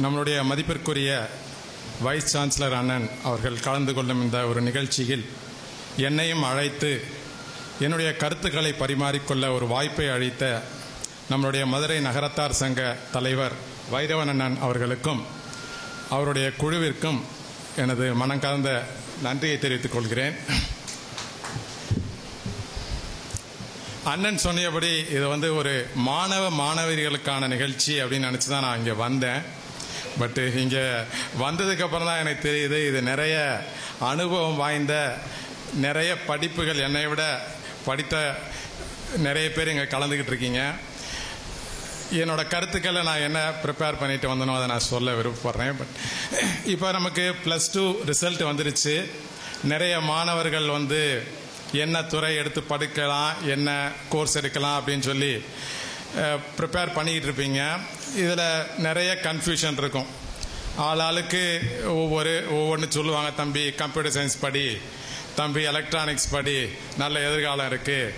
நம்மளுடைய மதிப்பிற்குரிய vice chancellor அண்ணன் அவர்கள் கலந்து கொள்ளும் இந்த ஒரு நிகழ்ச்சியில் என்னையும் அழைத்து என்னுடைய கருத்துக்களை பரிமாறிக்கொள்ள ஒரு வாய்ப்பை அளித்த நம்மளுடைய மதுரை நகரத்தார் சங்க தலைவர் வைரவன் அண்ணன் அவர்களுக்கும் அவருடைய குழுவிற்கும் எனது மனங்கலந்த நன்றியை தெரிவித்துக் கொள்கிறேன். அண்ணன் சொன்னபடி இது ஒரு மாணவர்களுக்கான நிகழ்ச்சி அப்படின்னு நினச்சி தான் நான் இங்கே வந்தேன். பட்டு இங்கே வந்ததுக்கப்புறம் தான் எனக்கு தெரியுது இது நிறைய அனுபவம் வாய்ந்த நிறைய படிப்புகள் என்னை விட படித்த நிறைய பேர் இங்கே கலந்துக்கிட்டு இருக்கீங்க. என்னோட கருத்துக்களை நான் என்ன ப்ரிப்பேர் பண்ணிட்டு வந்தனோ அதை நான் சொல்ல விருப்பப்படுறேன். பட் இப்போ நமக்கு +2 ரிசல்ட் வந்துருச்சு. நிறைய மாணவர்கள் என்ன துறை எடுத்து படிக்கலாம், என்ன கோர்ஸ் எடுக்கலாம் அப்படின்னு சொல்லி ப்ரிப்பேர் பண்ணிக்கிட்டு இருப்பீங்க. இதில் நிறைய கன்ஃபியூஷன் இருக்கும். ஆளுக்கு ஒவ்வொன்று சொல்லுவாங்க. தம்பி கம்ப்யூட்டர் சயின்ஸ் படி, தம்பி எலக்ட்ரானிக்ஸ் படி, நல்ல எதிர்காலம் இருக்குது.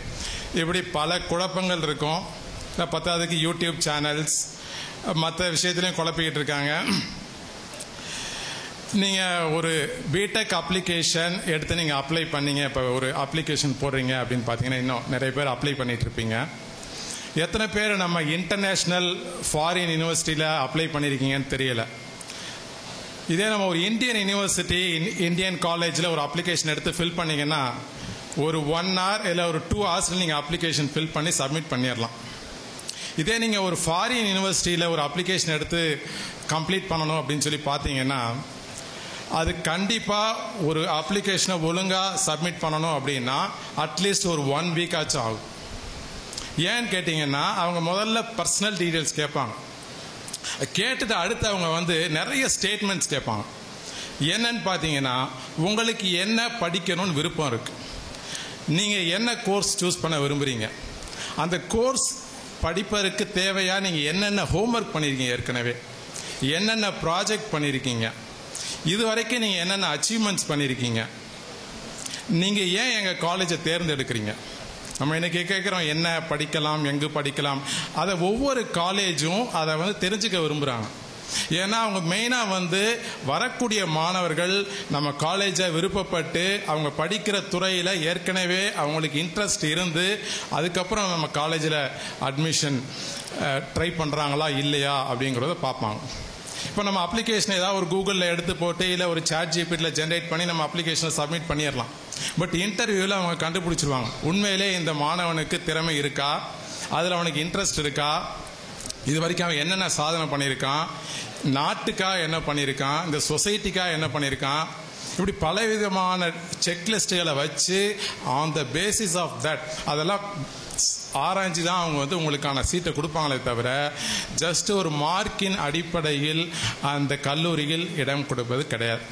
இப்படி பல குழப்பங்கள் இருக்கும். பத்தாவதுக்கு யூடியூப் சேனல்ஸ் மற்ற விஷயத்துலையும் குழப்பிக்கிட்டு இருக்காங்க. நீங்கள் ஒரு பிடெக் அப்ளிகேஷன் எடுத்து நீங்கள் அப்ளை பண்ணீங்க, இப்போ ஒரு அப்ளிகேஷன் போடுறீங்க அப்படின்னு பார்த்தீங்கன்னா இன்னும் நிறைய பேர் அப்ளை பண்ணிட்டு இருப்பீங்க. எத்தனை பேர் நம்ம இன்டர்நேஷ்னல் ஃபாரின் யூனிவர்சிட்டியில் அப்ளை பண்ணியிருக்கீங்கன்னு தெரியல. இதே நம்ம ஒரு இந்தியன் யூனிவர்சிட்டி இந்தியன் காலேஜில் ஒரு அப்ளிகேஷன் எடுத்து ஃபில் பண்ணிங்கன்னா ஒரு 1 hour இல்லை ஒரு 2 hours நீங்கள் அப்ளிகேஷன் ஃபில் பண்ணி சப்மிட் பண்ணிடலாம். இதே நீங்கள் ஒரு ஃபாரின் யூனிவர்சிட்டியில் ஒரு அப்ளிகேஷன் எடுத்து கம்ப்ளீட் பண்ணணும் அப்படின்னு சொல்லி பார்த்தீங்கன்னா அது கண்டிப்பாக ஒரு அப்ளிகேஷனை ஒழுங்காக சப்மிட் பண்ணணும் அப்படின்னா அட்லீஸ்ட் ஒரு 1 week ஆச்சும் ஆகும். ஏன்னு கேட்டிங்கன்னா அவங்க முதல்ல பர்சனல் டீட்டெயில்ஸ் கேட்பாங்க. கேட்டுட்டு அடுத்து அவங்க நிறைய ஸ்டேட்மெண்ட்ஸ் கேட்பாங்க. என்னன்னு பார்த்தீங்கன்னா உங்களுக்கு என்ன படிக்கணும்னு விருப்பம் இருக்குது, நீங்கள் என்ன கோர்ஸ் சூஸ் பண்ண விரும்புகிறீங்க, அந்த கோர்ஸ் படிப்பதற்கு தேவையா நீங்கள் என்னென்ன ஹோம்ஒர்க் பண்ணியிருக்கீங்க, ஏற்கனவே என்னென்ன ப்ராஜெக்ட் பண்ணியிருக்கீங்க, இது வரைக்கும் நீங்கள் என்னென்ன அச்சீவ்மெண்ட்ஸ் பண்ணியிருக்கீங்க, நீங்கள் ஏன் எங்கள் காலேஜை தேர்ந்தெடுக்கிறீங்க. நம்ம இன்னைக்கு கேட்குறோம் என்ன படிக்கலாம், எங்கு படிக்கலாம். அதை ஒவ்வொரு காலேஜும் அதை தெரிஞ்சுக்க விரும்புகிறாங்க. ஏன்னா அவங்க மெயினாக வரக்கூடிய மாணவர்கள் நம்ம காலேஜை விருப்பப்பட்டு அவங்க படிக்கிற துறையில் ஏற்கனவே அவங்களுக்கு இன்ட்ரெஸ்ட் இருந்து அதுக்கப்புறம் நம்ம காலேஜில் அட்மிஷன் ட்ரை பண்ணுறாங்களா இல்லையா அப்படிங்கிறத பார்ப்பாங்க. இப்போ நம்ம அப்ளிகேஷன் ஏதாவது ஒரு கூகுளில் எடுத்து போட்டு இல்லை ஒரு ChatGPTயில் ஜென்ரேட் பண்ணி நம்ம அப்ளிகேஷனை சப்மிட் பண்ணிடலாம். பட் இன்டர்வியூவில் அவங்க கண்டுபிடிச்சிருவாங்க உண்மையிலே இந்த மாணவனுக்கு திறமை இருக்கா, அதில் அவனுக்கு இன்ட்ரெஸ்ட் இருக்கா, இது வரைக்கும் அவன் என்னென்ன சாதனை பண்ணியிருக்கான், நாட்டுக்காக என்ன பண்ணியிருக்கான், இந்த சொசைட்டிக்காக என்ன பண்ணியிருக்கான், இப்படி பலவிதமான செக்லிஸ்ட்டுகளை வச்சு on the basis of that அதெல்லாம் ஆராய்ச்சி தான் அவங்க உங்களுக்கான சீட்டை கொடுப்பாங்களே தவிர ஜஸ்ட் ஒரு மார்க்கின் அடிப்படையில் அந்த கல்லூரியில் இடம் கொடுப்பது கிடையாது.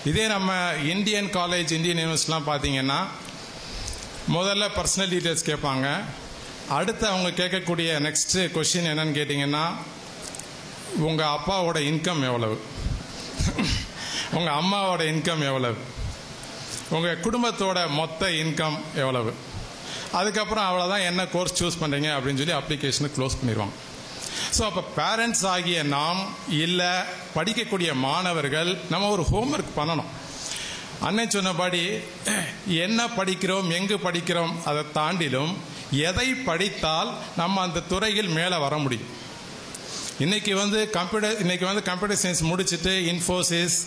இதே நம்ம இந்தியன் காலேஜ் இந்தியன் யூனிவர்சிட்டிலாம் பார்த்தீங்கன்னா முதல்ல பர்சனல் டீட்டெயில்ஸ் கேட்பாங்க. அடுத்து அவங்க கேட்கக்கூடிய நெக்ஸ்ட் கொஸ்டின் என்னன்னு கேட்டிங்கன்னா உங்கள் அப்பாவோட இன்கம் எவ்வளவு, உங்கள் அம்மாவோட இன்கம் எவ்வளவு, உங்கள் குடும்பத்தோட மொத்த இன்கம் எவ்வளவு, அதுக்கப்புறம் அவ்வளோதான் என்ன கோர்ஸ் சூஸ் பண்ணுறீங்க அப்படின்னு சொல்லி அப்ளிகேஷனை க்ளோஸ் பண்ணிடுவாங்க. ஸோ அப்போ பேரண்ட்ஸ் ஆகிய நாம் இல்லை படிக்கக்கூடிய மாணவர்கள் நம்ம ஒரு ஹோம்ஒர்க் பண்ணணும். அண்ணன் சொன்னபடி என்ன படிக்கிறோம், எங்கு படிக்கிறோம், அதை தாண்டிலும் எதை படித்தால் நம்ம அந்த துறையில் மேலே வர முடியும். இன்னைக்கு கம்ப்யூட்டர் சயின்ஸ் முடிச்சுட்டு இன்ஃபோசிஸ்,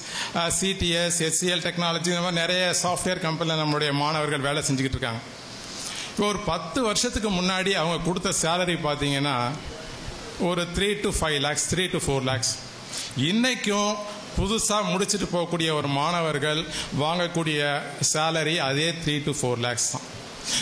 CTS, HCL டெக்னாலஜி இந்த மாதிரி நிறைய சாஃப்ட்வேர் கம்பெனியில் நம்மளுடைய மாணவர்கள் வேலை செஞ்சுக்கிட்டு இருக்காங்க. இப்போ ஒரு 10 வருஷத்துக்கு முன்னாடி அவங்க கொடுத்த சேலரி பார்த்தீங்கன்னா ஒரு 3 to 5 lakhs, 3 to 4 lakhs. இன்னைக்கும் புதுசாக முடிச்சுட்டு போகக்கூடிய ஒரு மாணவர்கள் வாங்கக்கூடிய சேலரி அதே 3 to 4 lakhs தான்.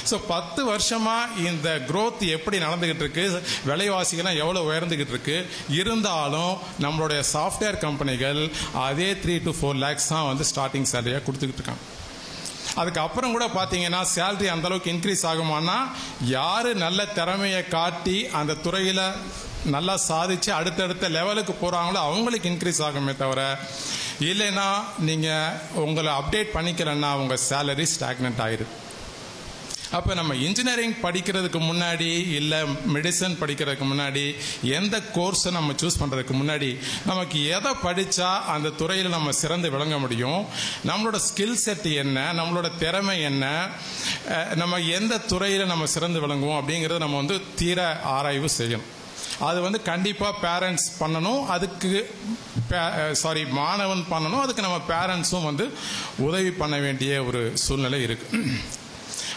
ஸோ 10 வருஷமாக இந்த growth எப்படி நடந்துகிட்டு இருக்கு, விலைவாசிகள்லாம் எவ்வளோ உயர்ந்துகிட்டு இருக்கு, இருந்தாலும் நம்மளுடைய சாஃப்ட்வேர் கம்பெனிகள் அதே 3 to 4 lakhs தான் ஸ்டார்டிங் சேலரியாக கொடுத்துக்கிட்டு இருக்காங்க. அதுக்கப்புறம் கூட பார்த்தீங்கன்னா சேலரி அந்த அளவுக்கு இன்க்ரீஸ் ஆகுமானா யார் நல்ல திறமையை காட்டி அந்த துறையில் நல்லா சாதிச்சு அடுத்தடுத்த லெவலுக்கு போகிறாங்களோ அவங்களுக்கு இன்க்ரீஸ் ஆகுமே தவிர இல்லைன்னா நீங்கள் உங்களை அப்டேட் பண்ணிக்கலன்னா உங்கள் சேலரி ஸ்டாக்னன்ட் ஆயிடுது. அப்போ நம்ம இன்ஜினியரிங் படிக்கிறதுக்கு முன்னாடி இல்லை மெடிசன் படிக்கிறதுக்கு முன்னாடி எந்த கோர்ஸை நம்ம சூஸ் பண்ணுறதுக்கு முன்னாடி நமக்கு எதை படித்தா அந்த துறையில் நம்ம சிறந்து விளங்க முடியும், நம்மளோட ஸ்கில் செட் என்ன, நம்மளோட திறமை என்ன, நம்ம எந்த துறையில் நம்ம சிறந்து விளங்குவோம் அப்படிங்கிறத நம்ம வந்து தீர ஆராய்வு செய்யணும். அது கண்டிப்பாக பேரண்ட்ஸ் பண்ணணும், அதுக்கு மாணவன் பண்ணணும், அதுக்கு நம்ம பேரண்ட்ஸும் உதவி பண்ண வேண்டிய ஒரு சூழ்நிலை இருக்குது.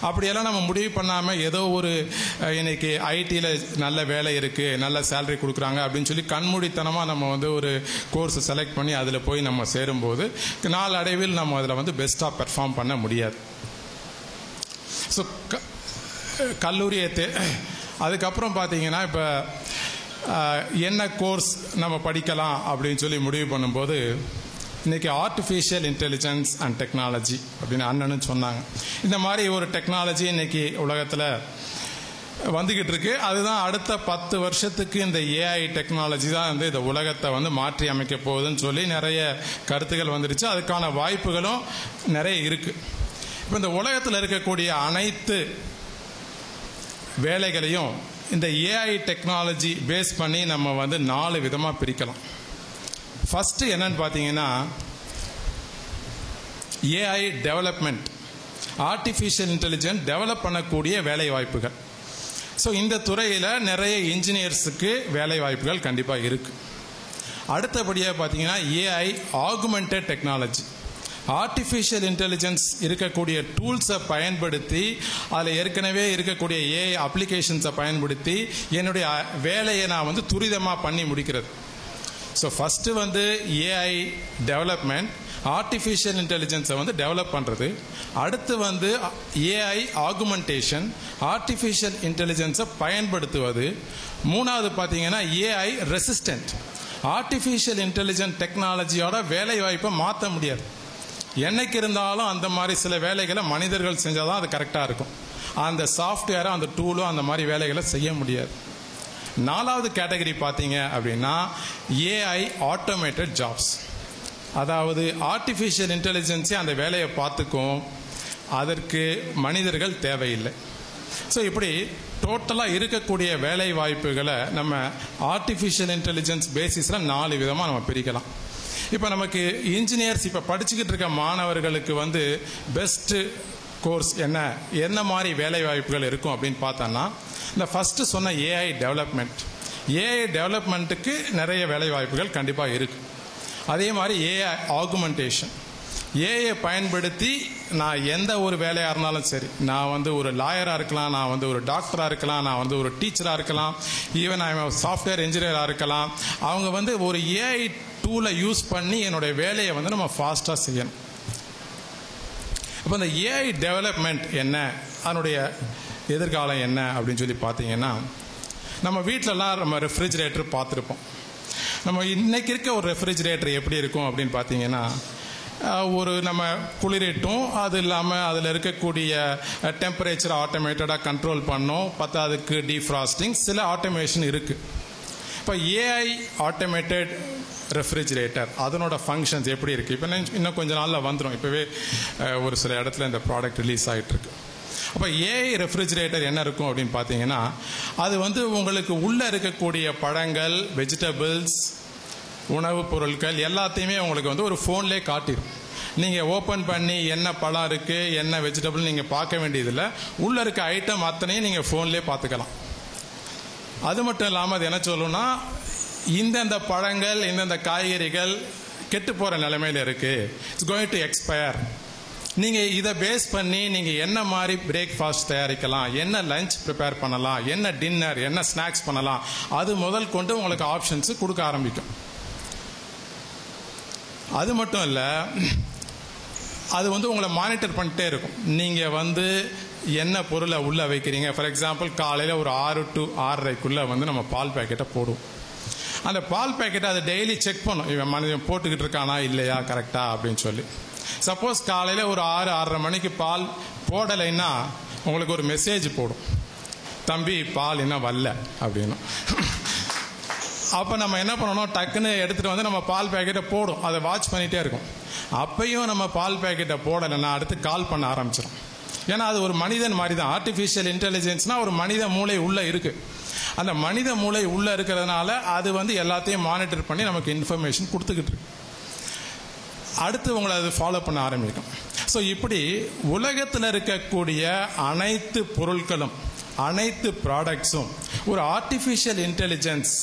அப்படியெல்லாம் நம்ம முடிவு பண்ணாமல் ஏதோ ஒரு இன்னைக்கு ஐடியில் நல்ல வேலை இருக்குது, நல்ல சேலரி கொடுக்குறாங்க அப்படின்னு சொல்லி கண்மூடித்தனமாக நம்ம ஒரு கோர்ஸை செலக்ட் பண்ணி அதில் போய் நம்ம சேரும்போது நாளடைவில் நம்ம அதில் பெஸ்ட்டாக பெர்ஃபார்ம் பண்ண முடியாது. ஸோ கல்லூரியை அதுக்கப்புறம் பார்த்தீங்கன்னா இப்போ என்ன கோர்ஸ் நம்ம படிக்கலாம் அப்படின்னு சொல்லி முடிவு பண்ணும்போது இன்றைக்கி ஆர்டிஃபிஷியல் இன்டெலிஜென்ஸ் அண்ட் டெக்னாலஜி அப்படின்னு அண்ணன்னு சொன்னாங்க. இந்த மாதிரி ஒரு டெக்னாலஜி இன்றைக்கி உலகத்தில் வந்துக்கிட்டு இருக்கு. அதுதான் அடுத்த 10 வருஷத்துக்கு இந்த ஏஐ டெக்னாலஜி தான் இந்த உலகத்தை மாற்றி அமைக்க போகுதுன்னு சொல்லி நிறைய கருத்துக்கள் வந்துடுச்சு. அதுக்கான வாய்ப்புகளும் நிறைய இருக்குது. இப்போ இந்த உலகத்தில் இருக்கக்கூடிய அனைத்து வேலைகளையும் இந்த ஏஐ டெக்னாலஜி பேஸ் பண்ணி நம்ம 4 விதமாக பிரிக்கலாம். ஃபஸ்ட்டு என்னன்னு பார்த்தீங்கன்னா AI development, artificial intelligence develop பண்ணக்கூடிய வேலை வாய்ப்புகள். ஸோ இந்த துறையில் நிறைய இன்ஜினியர்ஸுக்கு வேலை வாய்ப்புகள் கண்டிப்பாக இருக்குது. அடுத்தபடியாக பார்த்தீங்கன்னா AI augmented technology, artificial intelligence இருக்கக்கூடிய டூல்ஸை பயன்படுத்தி அதில் ஏற்கனவே இருக்கக்கூடிய ஏஐ அப்ளிகேஷன்ஸை பயன்படுத்தி என்னுடைய வேலையை நான் துரிதமாக பண்ணி முடிக்கிறது. So first AI development, artificial இன்டெலிஜென்ஸை டெவலப் பண்ணுறது. அடுத்து ஏஐ ஆகுமெண்டேஷன், ஆர்டிஃபிஷியல் இன்டெலிஜென்ஸை பயன்படுத்துவது. மூணாவது பார்த்தீங்கன்னா ஏஐ ரெசிஸ்டன்ட், ஆர்டிஃபிஷியல் இன்டெலிஜென்ட் டெக்னாலஜியோட வேலை வாய்ப்பை மாற்ற முடியாது. என்னைக்கு இருந்தாலும் அந்த மாதிரி சில வேலைகளை மனிதர்கள் செஞ்சால் தான் அது கரெக்டாக இருக்கும். அந்த சாஃப்ட்வேரை அந்த டூலும் அந்த மாதிரி வேலைகளை செய்ய முடியாது. 4வது கேட்டகரி பார்த்தீங்க அப்படின்னா ஏஐ ஆட்டோமேட்டட் ஜாப்ஸ், அதாவது ஆர்டிஃபிஷியல் இன்டெலிஜென்ஸே அந்த வேலையை பார்த்துக்கும், அதற்கு மனிதர்கள் தேவையில்லை. ஸோ இப்படி டோட்டலாக இருக்கக்கூடிய வேலை வாய்ப்புகளை நம்ம ஆர்டிஃபிஷியல் இன்டெலிஜென்ஸ் பேசிஸில் 4 விதமாக நம்ம பிரிக்கலாம். இப்போ நமக்கு இன்ஜினியர்ஸ் இப்போ படிச்சுக்கிட்டு இருக்க மாணவர்களுக்கு பெஸ்ட்டு கோர்ஸ் என்ன மாதிரி வேலை வாய்ப்புகள் இருக்கும் அப்படின்னு பார்த்தோன்னா இந்த ஃபஸ்ட்டு சொன்ன ஏஐ டெவலப்மெண்ட்டுக்கு நிறைய வேலை வாய்ப்புகள் கண்டிப்பாக இருக்குது. அதே மாதிரி ஏஐ ஆகுமெண்டேஷன், ஏஐ பயன்படுத்தி நான் எந்த ஒரு வேலையாக இருந்தாலும் சரி, நான் ஒரு லாயராக இருக்கலாம், நான் ஒரு டாக்டராக இருக்கலாம், நான் ஒரு டீச்சராக இருக்கலாம், ஈவன் நான் சாஃப்ட்வேர் இன்ஜினியராக இருக்கலாம். அவங்க ஒரு ஏஐ டூலை யூஸ் பண்ணி என்னுடைய வேலையை நம்ம ஃபாஸ்ட்டாக செய்யணும். அப்போ இந்த ஏஐ டெவலப்மெண்ட் என்ன, அதனுடைய எதிர்காலம் என்ன அப்படின்னு சொல்லி பார்த்தீங்கன்னா நம்ம வீட்டிலலாம் நம்ம ரெஃப்ரிஜிரேட்டர் பார்த்துருப்போம். நம்ம இன்னைக்கு இருக்க ஒரு ரெஃப்ரிஜிரேட்டர் எப்படி இருக்கும் அப்படின்னு பார்த்தீங்கன்னா நம்ம குளிரட்டும், அது இல்லாமல் அதில் இருக்கக்கூடிய டெம்பரேச்சர் ஆட்டோமேட்டடாக கண்ட்ரோல் பண்ணோம், அதுக்கு டீஃப்ராஸ்டிங் சில ஆட்டோமேஷன் இருக்குது. இப்போ ஏஐ ஆட்டோமேட்டட் ரெஃப்ரிஜிரேட்டர் அதனோட ஃபங்க்ஷன்ஸ் எப்படி இருக்குது, இப்போ இன்னும் கொஞ்ச நாளில் வந்துடும். இப்போவே ஒரு சில இடத்துல இந்த ப்ராடக்ட் ரிலீஸ் ஆகிட்டுருக்கு. அப்போ ஏஐ ரெஃப்ரிஜிரேட்டர் என்ன இருக்கும் அப்படின்னு பார்த்தீங்கன்னா அது உங்களுக்கு உள்ளே இருக்கக்கூடிய பழங்கள், வெஜிடபிள்ஸ், உணவுப் பொருட்கள் எல்லாத்தையுமே உங்களுக்கு ஒரு ஃபோன்லேயே காட்டிடும். நீங்கள் ஓப்பன் பண்ணி என்ன பழம் இருக்குது, என்ன வெஜிடபிள் நீங்கள் பார்க்க வேண்டியதில்லை. உள்ளே இருக்க ஐட்டம் அத்தனையும் நீங்கள் ஃபோன்லேயே பார்த்துக்கலாம். அது மட்டும் இல்லாமல் அது என்ன சொல்லணும்னா இந்தந்த பழங்கள், இந்தந்த காய்கறிகள் கெட்டு போகிற நிலைமையில் இருக்குது, இட்ஸ் கோயிங் டு எக்ஸ்பயர். நீங்கள் இதை பேஸ் பண்ணி நீங்கள் என்ன மாதிரி பிரேக்ஃபாஸ்ட் தயாரிக்கலாம், என்ன லஞ்ச் ப்ரிப்பேர் பண்ணலாம், என்ன டின்னர், என்ன ஸ்நாக்ஸ் பண்ணலாம், அது முதல் கொண்டு உங்களுக்கு ஆப்ஷன்ஸ் கொடுக்க ஆரம்பிக்கும். அது மட்டும் இல்லை, அது உங்களை மானிட்டர் பண்ணிட்டே இருக்கும். நீங்கள் என்ன பொருளை உள்ளே வைக்கிறீங்க. ஃபார் எக்ஸாம்பிள் காலையில் ஒரு 6 to 6:30 நம்ம பால் பேக்கெட்டை போடுவோம். அந்த பால் பேக்கெட்டை அதை டெய்லி செக் பண்ணும், இவன் மனிதன் போட்டுக்கிட்டு இருக்கானா இல்லையா கரெக்டா அப்படின்னு சொல்லி. சப்போஸ் காலையில் ஒரு 6-6:30 மணிக்கு பால் போடலைன்னா உங்களுக்கு ஒரு மெசேஜ் போடும், தம்பி பால் இன்னும் வரல அப்படின்னு. அப்போ நம்ம என்ன பண்ணணும், டக்குன்னு எடுத்துகிட்டு நம்ம பால் பேக்கெட்டை போடும், அதை வாட்ச் பண்ணிகிட்டே இருக்கும். அப்பையும் நம்ம பால் பேக்கெட்டை போடலைன்னா அடுத்து கால் பண்ண ஆரம்பிச்சிடும். ஏன்னா அது ஒரு மனிதன் மாதிரி தான். ஆர்டிஃபிஷியல் இன்டெலிஜென்ஸ்னா ஒரு மனித மூளை உள்ள இருக்கு. அந்த மனித மூளை உள்ள இருக்கிறதுனால அது வந்து எல்லாத்தையும் மானிட்டர் பண்ணி நமக்கு இன்ஃபர்மேஷன் கொடுத்துக்கிட்டு இருக்கு. அடுத்து உங்களை அது ஃபாலோ பண்ண ஆரம்பிக்கும். ஸோ இப்படி உலகத்தில் இருக்கக்கூடிய அனைத்து பொருட்களும் அனைத்து ப்ராடக்ட்ஸும் ஒரு ஆர்டிஃபிஷியல் இன்டெலிஜென்ஸ்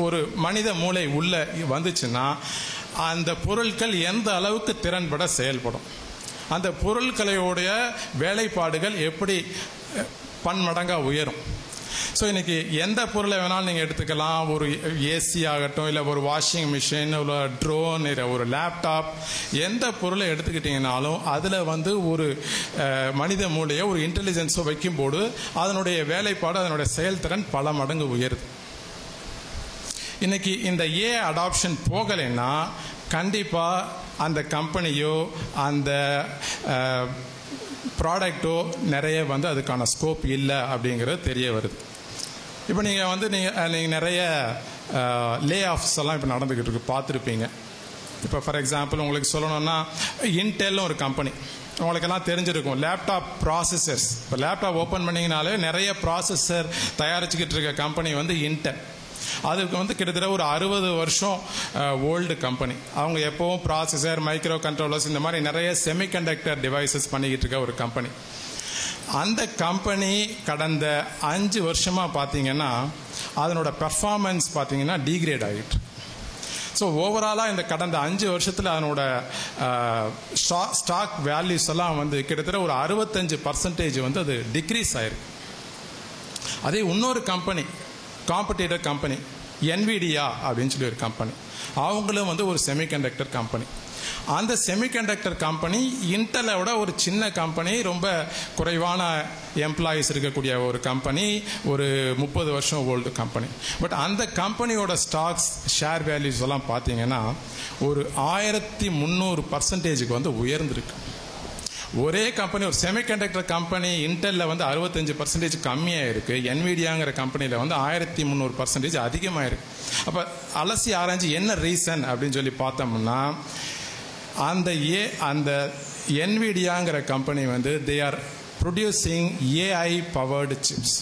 ஒரு மனித மூளை உள்ள வந்துச்சுன்னா அந்த பொருட்கள் எந்த அளவுக்கு திறன்பட செயல்படும், அந்த பொருட்களுடைய வேலைப்பாடுகள் எப்படி பன்மடங்காக உயரும். ஸோ இன்னைக்கு எந்த பொருளை வேணாலும் நீங்கள் எடுத்துக்கலாம். ஒரு ஏசி ஆகட்டும், இல்லை ஒரு வாஷிங் மிஷின், இல்லை ட்ரோன், இல்லை ஒரு லேப்டாப், எந்த பொருளை எடுத்துக்கிட்டிங்கனாலும் அதில் வந்து ஒரு மனித மூளையை ஒரு இன்டெலிஜென்ஸை வைக்கும்போது அதனுடைய வேலைப்பாடு அதனுடைய செயல்திறன் பல மடங்கு உயருது. இன்னைக்கு இந்த அடாப்ஷன் போகலைன்னா கண்டிப்பாக அந்த கம்பெனியோ அந்த ப்ராடக்டோ நிறைய வந்து அதுக்கான ஸ்கோப் இல்லை அப்படிங்கிறது தெரிய வருது. இப்போ நீங்கள் வந்து நீங்கள் நிறைய லே ஆஃப்ஸ் எல்லாம் இப்போ நடந்துக்கிட்டு இருக்கு, பார்த்துருப்பீங்க. இப்போ ஃபார் எக்ஸாம்பிள் உங்களுக்கு சொல்லணும்னா இன்டெல்னு ஒரு கம்பெனி உங்களுக்கெல்லாம் தெரிஞ்சிருக்கும். லேப்டாப் ப்ராசஸர்ஸ், இப்போ லேப்டாப் ஓப்பன் பண்ணிங்கனாலே நிறைய ப்ராசஸர் தயாரிச்சுக்கிட்டு இருக்க கம்பெனி வந்து இன்டெல். அதுக்கு வந்து கிட்டத்தட்ட ஒரு 60 வருஷம் ஓல்டு கம்பெனி. அவங்க எப்பவும் ப்ராசஸர், மைக்ரோ கண்ட்ரோலர்ஸ், இந்த மாதிரி நிறைய செமிகண்டக்டர் டிவைசஸ் பண்ணிக்கிட்டு இருக்க ஒரு கம்பெனி. அந்த கம்பெனி கடந்த 5 வருஷமாக பார்த்தீங்கன்னா அதனோட பெர்ஃபார்மன்ஸ் பார்த்தீங்கன்னா டீக்ரேட் ஆகிட்டு. ஸோ ஓவராலாக இந்த கடந்த 5 வருஷத்தில் அதனோட ஸ்டாக் வேல்யூஸ் எல்லாம் வந்து கிட்டத்தட்ட ஒரு 65% வந்து அது டிக்ரீஸ் ஆயிருக்கு. அதே இன்னொரு கம்பெனி, காம்படிட்டர் கம்பெனி NVIDIA அப்படின்னு சொல்லி ஒரு கம்பெனி, அவங்களும் வந்து ஒரு செமிகண்டக்டர் கம்பெனி. அந்த செமிகண்டக்டர் கம்பெனி இன்டெலை விட ஒரு சின்ன கம்பெனி, ரொம்ப குறைவான எம்ப்ளாயீஸ் இருக்கக்கூடிய ஒரு கம்பெனி, ஒரு 30 வருஷம் ஓல்டு கம்பெனி. பட் அந்த கம்பெனியோட ஸ்டாக்ஸ் ஷேர் வேல்யூஸ் எல்லாம் பார்த்தீங்கன்னா ஒரு 1300% வந்து உயர்ந்திருக்கு. ஒரே கம்பெனி, ஒரு செமிகண்டக்டர் கம்பெனி இன்டெல்ல வந்து 65% கம்மியாக இருக்கு, NVIDIAங்கிற கம்பெனியில் வந்து 1300% அதிகமாக இருக்கு. அப்போ அலசி ஆராய்ச்சி என்ன ரீசன் அப்படின்னு சொல்லி பார்த்தோம்னா அந்த NVIDIAங்கிற கம்பெனி வந்து they are producing AI powered chips.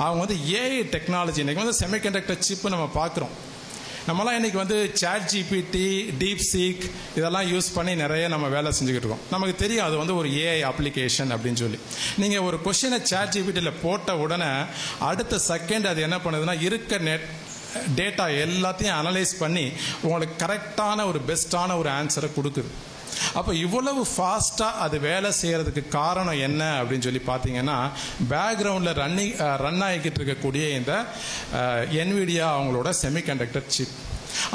அவங்க வந்து AI டெக்னாலஜி, இன்னைக்கு வந்து செமிகண்டக்டர் சிப்பு நம்ம பார்க்குறோம். நம்மலாம் இன்னைக்கு வந்து ChatGPT, DeepSeek இதெல்லாம் யூஸ் பண்ணி நிறைய நம்ம வேலை செஞ்சுக்கிட்டு இருக்கோம். நமக்கு தெரியும் அது வந்து ஒரு AI அப்ளிகேஷன் அப்படின்னு சொல்லி. நீங்கள் ஒரு கொஸ்டினை ChatGPTயில் போட்ட உடனே அடுத்த செகண்ட் அது என்ன பண்ணுதுன்னா இருக்க டேட்டா எல்லாத்தையும் அனலைஸ் பண்ணி உங்களுக்கு கரெக்டான ஒரு பெஸ்டான ஒரு ஆன்சரை கொடுக்குது. அப்போ இவ்வளவு ஃபாஸ்ட்டாக அது வேலை செய்கிறதுக்கு காரணம் என்ன அப்படின்னு சொல்லி பார்த்தீங்கன்னா பேக்ரவுண்டில் ரன் ஆகிக்கிட்டு இருக்கக்கூடிய இந்த NVIDIA அவங்களோட செமிகண்டக்டர் சிப்.